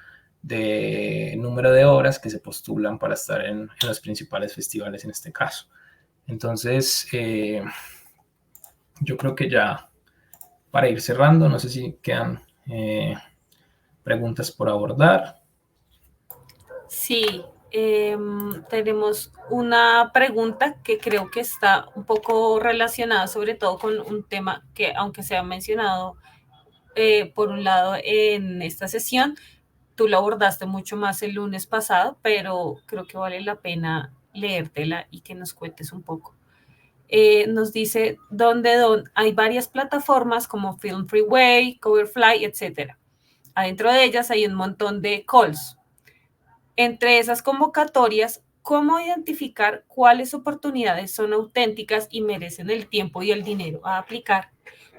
de número de obras que se postulan para estar en los principales festivales en este caso. Entonces, yo creo que ya para ir cerrando, no sé si quedan preguntas por abordar. Sí, tenemos una pregunta que creo que está un poco relacionada, sobre todo con un tema que, aunque se ha mencionado por un lado en esta sesión, tú lo abordaste mucho más el lunes pasado, pero creo que vale la pena leértela y que nos cuentes un poco. Nos dice hay varias plataformas como Film Freeway, Coverfly, etc. Adentro de ellas hay un montón de calls. Entre esas convocatorias, ¿cómo identificar cuáles oportunidades son auténticas y merecen el tiempo y el dinero a aplicar?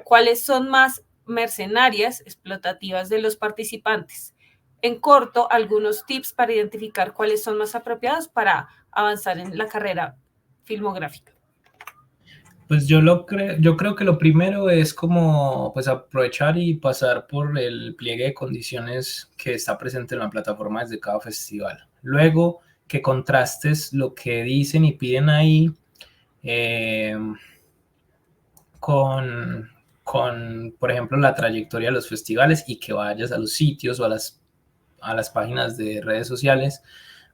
¿Cuáles son más mercenarias, explotativas de los participantes? En corto, algunos tips para identificar cuáles son más apropiados para avanzar en la carrera filmográfica. Pues yo creo que lo primero es como pues aprovechar y pasar por el pliegue de condiciones que está presente en la plataforma desde cada festival. Luego que contrastes lo que dicen y piden ahí con, por ejemplo, la trayectoria de los festivales, y que vayas a los sitios o a las páginas de redes sociales,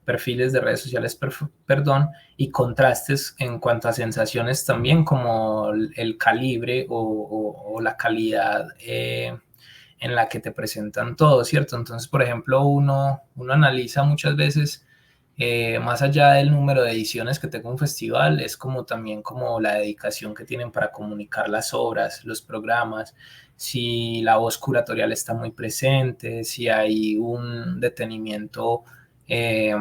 perfiles de redes sociales, perdón, y contrastes en cuanto a sensaciones también, como el calibre o la calidad en la que te presentan todo, ¿cierto? Entonces, por ejemplo, uno analiza muchas veces más allá del número de ediciones que tenga un festival, es como también como la dedicación que tienen para comunicar las obras, los programas, si la voz curatorial está muy presente, si hay un detenimiento eh,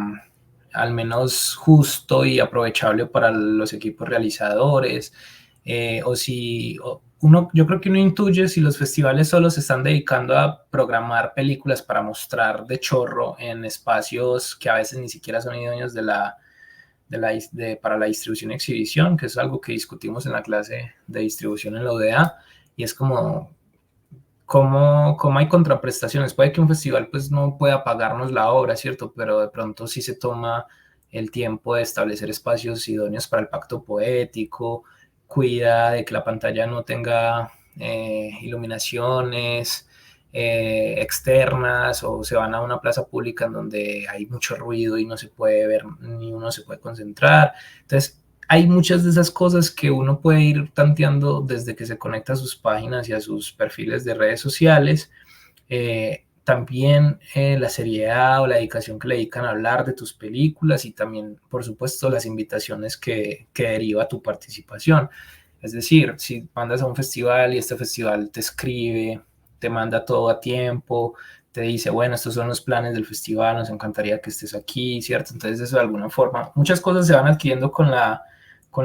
al menos justo y aprovechable para los equipos realizadores, o si yo creo que uno intuye si los festivales solo se están dedicando a programar películas para mostrar de chorro en espacios que a veces ni siquiera son idóneos para la distribución y exhibición, que es algo que discutimos en la clase de distribución en la UDA, y es como cómo hay contraprestaciones. Puede que un festival pues no pueda pagarnos la obra, ¿cierto? Pero de pronto sí se toma el tiempo de establecer espacios idóneos para el pacto poético, cuida de que la pantalla no tenga iluminaciones externas, o se van a una plaza pública en donde hay mucho ruido y no se puede ver ni uno se puede concentrar. Entonces, hay muchas de esas cosas que uno puede ir tanteando desde que se conecta a sus páginas y a sus perfiles de redes sociales. También la seriedad o la dedicación que le dedican a hablar de tus películas, y también, por supuesto, las invitaciones que deriva tu participación. Es decir, si mandas a un festival y este festival te escribe, te manda todo a tiempo, te dice, bueno, estos son los planes del festival, nos encantaría que estés aquí, ¿cierto? Entonces, eso de alguna forma, muchas cosas se van adquiriendo con la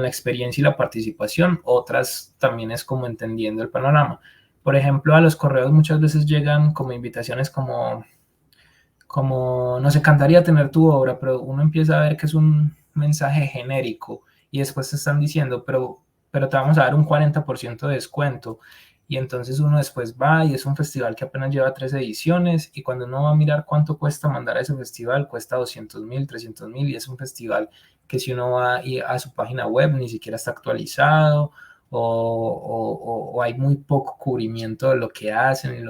experiencia y la participación, otras también es como entendiendo el panorama. Por ejemplo, a los correos muchas veces llegan como invitaciones como nos encantaría tener tu obra, pero uno empieza a ver que es un mensaje genérico y después te están diciendo, pero te vamos a dar un 40% de descuento. Y entonces uno después va y es un festival que apenas lleva 3 ediciones, y cuando uno va a mirar cuánto cuesta mandar a ese festival, cuesta 200.000, 300.000, y es un festival que si uno va a su página web ni siquiera está actualizado, o hay muy poco cubrimiento de lo que hacen y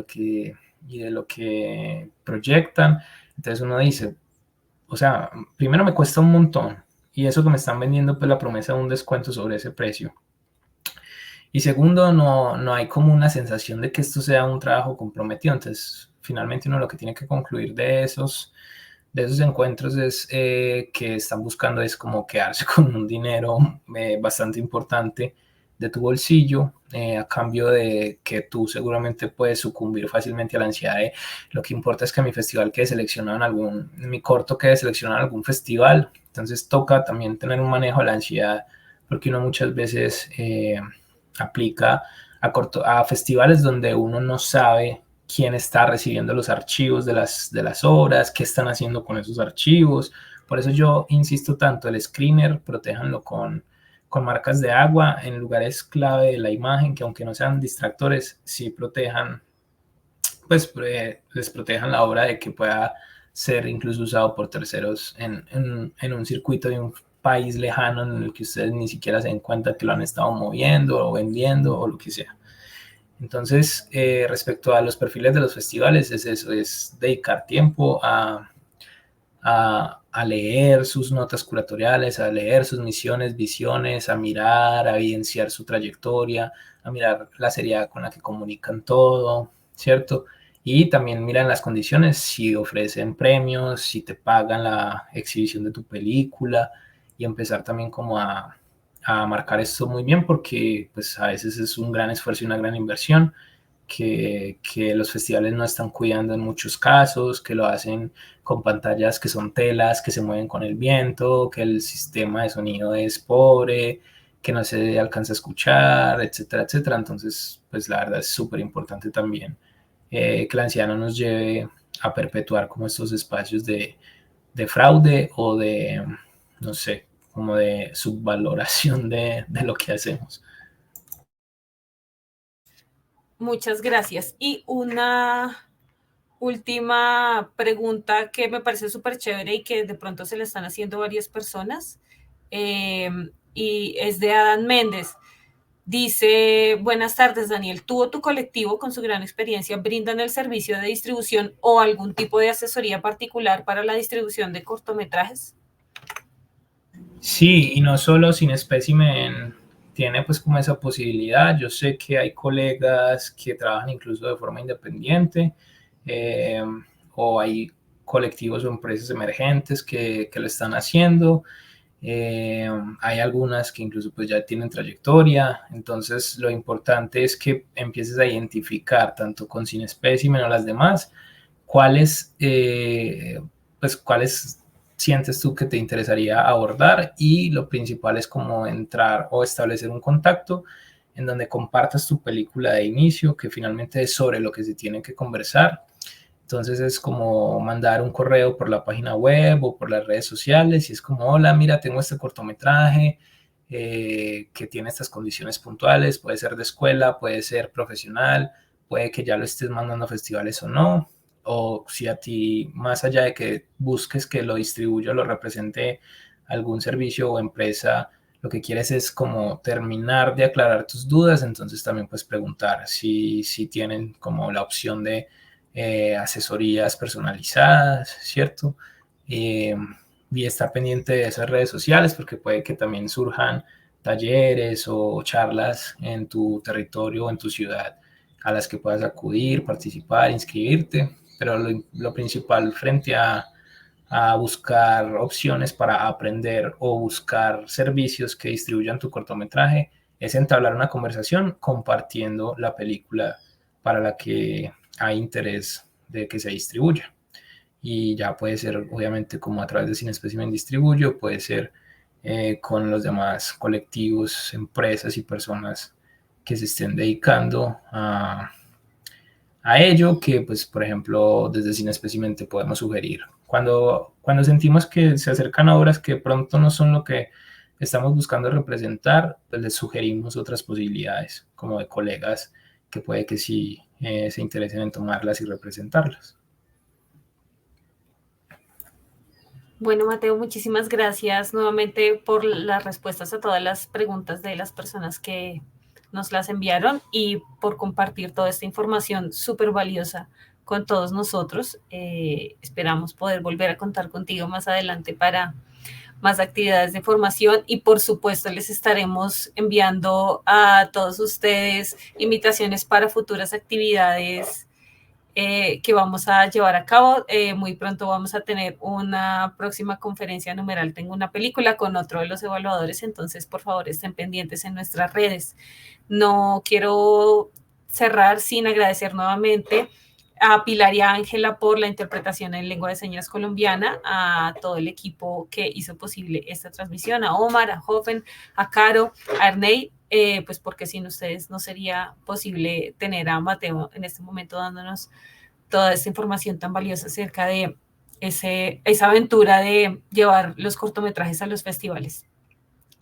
de lo que proyectan. Entonces uno dice, o sea, primero me cuesta un montón, y eso que me están vendiendo pues la promesa de un descuento sobre ese precio. Y segundo, no hay como una sensación de que esto sea un trabajo comprometido. Entonces, finalmente uno lo que tiene que concluir de esos encuentros es que están buscando es como quedarse con un dinero bastante importante de tu bolsillo, a cambio de que tú seguramente puedes sucumbir fácilmente a la ansiedad de lo que importa es que mi festival quede seleccionado mi corto quede seleccionado en algún festival. Entonces toca también tener un manejo de la ansiedad, porque uno muchas veces aplica a festivales donde uno no sabe quién está recibiendo los archivos de las obras, qué están haciendo con esos archivos. Por eso yo insisto tanto, el screener, protéjanlo con marcas de agua en lugares clave de la imagen, que aunque no sean distractores, sí protejan, pues les protejan la obra de que pueda ser incluso usado por terceros en un circuito de un país lejano en el que ustedes ni siquiera se den cuenta que lo han estado moviendo o vendiendo o lo que sea. Entonces, respecto a los perfiles de los festivales, es eso, es dedicar tiempo a leer sus notas curatoriales, a leer sus misiones, visiones, a mirar, a evidenciar su trayectoria, a mirar la seriedad con la que comunican todo, ¿cierto? Y también miran las condiciones, si ofrecen premios, si te pagan la exhibición de tu película, y empezar también como a marcar esto muy bien, porque pues a veces es un gran esfuerzo y una gran inversión que los festivales no están cuidando en muchos casos, que lo hacen con pantallas que son telas, que se mueven con el viento, que el sistema de sonido es pobre, que no se alcanza a escuchar, etcétera, etcétera. Entonces, pues la verdad es súper importante también que la ansiedad no nos lleve a perpetuar como estos espacios de fraude o de, no sé, como de subvaloración de lo que hacemos. Muchas gracias. Y una última pregunta que me parece súper chévere y que de pronto se le están haciendo varias personas, y es de Adán Méndez. Dice, buenas tardes, Daniel. ¿Tú o tu colectivo, con su gran experiencia, brindan el servicio de distribución o algún tipo de asesoría particular para la distribución de cortometrajes? Sí, y no solo Sin Espécimen tiene pues como esa posibilidad. Yo sé que hay colegas que trabajan incluso de forma independiente, o hay colectivos o empresas emergentes que lo están haciendo. Hay algunas que incluso pues ya tienen trayectoria, entonces lo importante es que empieces a identificar tanto con Cinespecimen o las demás cuáles sientes tú que te interesaría abordar, y lo principal es como entrar o establecer un contacto en donde compartas tu película de inicio, que finalmente es sobre lo que se tiene que conversar. Entonces es como mandar un correo por la página web o por las redes sociales y es como, hola, mira, tengo este cortometraje que tiene estas condiciones puntuales, puede ser de escuela, puede ser profesional, puede que ya lo estés mandando a festivales o no, o si a ti, más allá de que busques que lo distribuya o lo represente algún servicio o empresa, lo que quieres es como terminar de aclarar tus dudas, entonces también puedes preguntar si tienen como la opción de asesorías personalizadas, ¿cierto? Y estar pendiente de esas redes sociales porque puede que también surjan talleres o charlas en tu territorio o en tu ciudad a las que puedas acudir, participar, inscribirte, pero lo principal frente a buscar opciones para aprender o buscar servicios que distribuyan tu cortometraje es entablar una conversación compartiendo la película para la que hay interés de que se distribuya. Y ya puede ser, obviamente, como a través de Cinespecimen Distribuyo, puede ser con los demás colectivos, empresas y personas que se estén dedicando a ello, que, pues, por ejemplo, desde Cinespecimen te podemos sugerir. Cuando sentimos que se acercan obras que pronto no son lo que estamos buscando representar, pues les sugerimos otras posibilidades, como de colegas que puede que sí se interesen en tomarlas y representarlas. Bueno, Mateo, muchísimas gracias nuevamente por las respuestas a todas las preguntas de las personas que nos las enviaron y por compartir toda esta información súper valiosa con todos nosotros. Esperamos poder volver a contar contigo más adelante para más actividades de formación y por supuesto les estaremos enviando a todos ustedes invitaciones para futuras actividades que vamos a llevar a cabo. Muy pronto vamos a tener una próxima conferencia numeral Tengo una película con otro de los evaluadores, entonces por favor estén pendientes en nuestras redes. No quiero cerrar sin agradecer nuevamente a Pilar y a Ángela por la interpretación en lengua de señas colombiana, a todo el equipo que hizo posible esta transmisión, a Omar, a Joven, a Caro, a Ernei, pues porque sin ustedes no sería posible tener a Mateo en este momento dándonos toda esta información tan valiosa acerca de esa aventura de llevar los cortometrajes a los festivales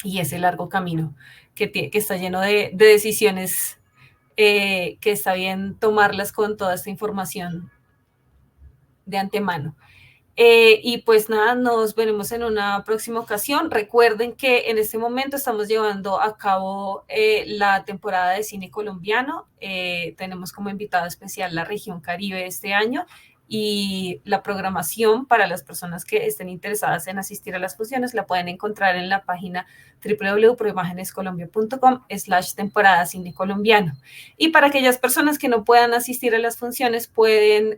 y ese largo camino que está lleno de decisiones que está bien tomarlas con toda esta información de antemano. Y pues nada, nos veremos en una próxima ocasión. Recuerden que en este momento estamos llevando a cabo la temporada de cine colombiano. Tenemos como invitado especial la región Caribe este año y la programación para las personas que estén interesadas en asistir a las funciones la pueden encontrar en la página www.proimagenescolombia.com/temporada cine colombiano. Y para aquellas personas que no puedan asistir a las funciones pueden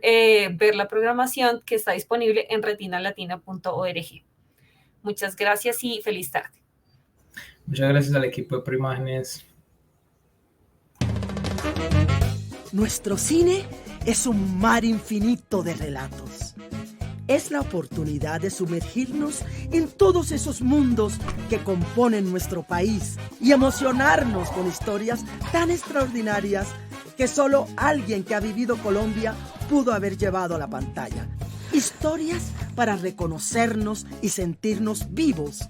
ver la programación que está disponible en retinalatina.org. Muchas gracias y feliz tarde. Muchas gracias al equipo de Proimágenes. Nuestro cine es un mar infinito de relatos. Es la oportunidad de sumergirnos en todos esos mundos que componen nuestro país y emocionarnos con historias tan extraordinarias que solo alguien que ha vivido Colombia pudo haber llevado a la pantalla. Historias para reconocernos y sentirnos vivos.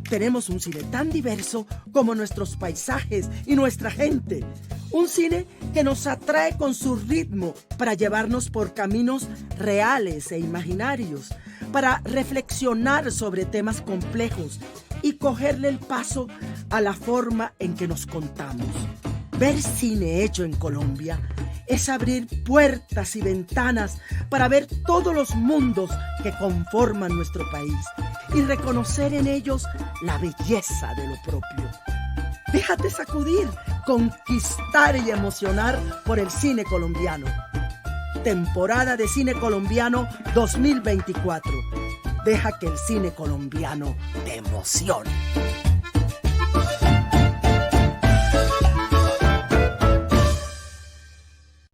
Tenemos un cine tan diverso como nuestros paisajes y nuestra gente. Un cine que nos atrae con su ritmo para llevarnos por caminos reales e imaginarios, para reflexionar sobre temas complejos y cogerle el paso a la forma en que nos contamos. Ver cine hecho en Colombia es abrir puertas y ventanas para ver todos los mundos que conforman nuestro país y reconocer en ellos la belleza de lo propio. Déjate sacudir, conquistar y emocionar por el cine colombiano. temporada de cine colombiano 2024. Deja que el cine colombiano te emocione.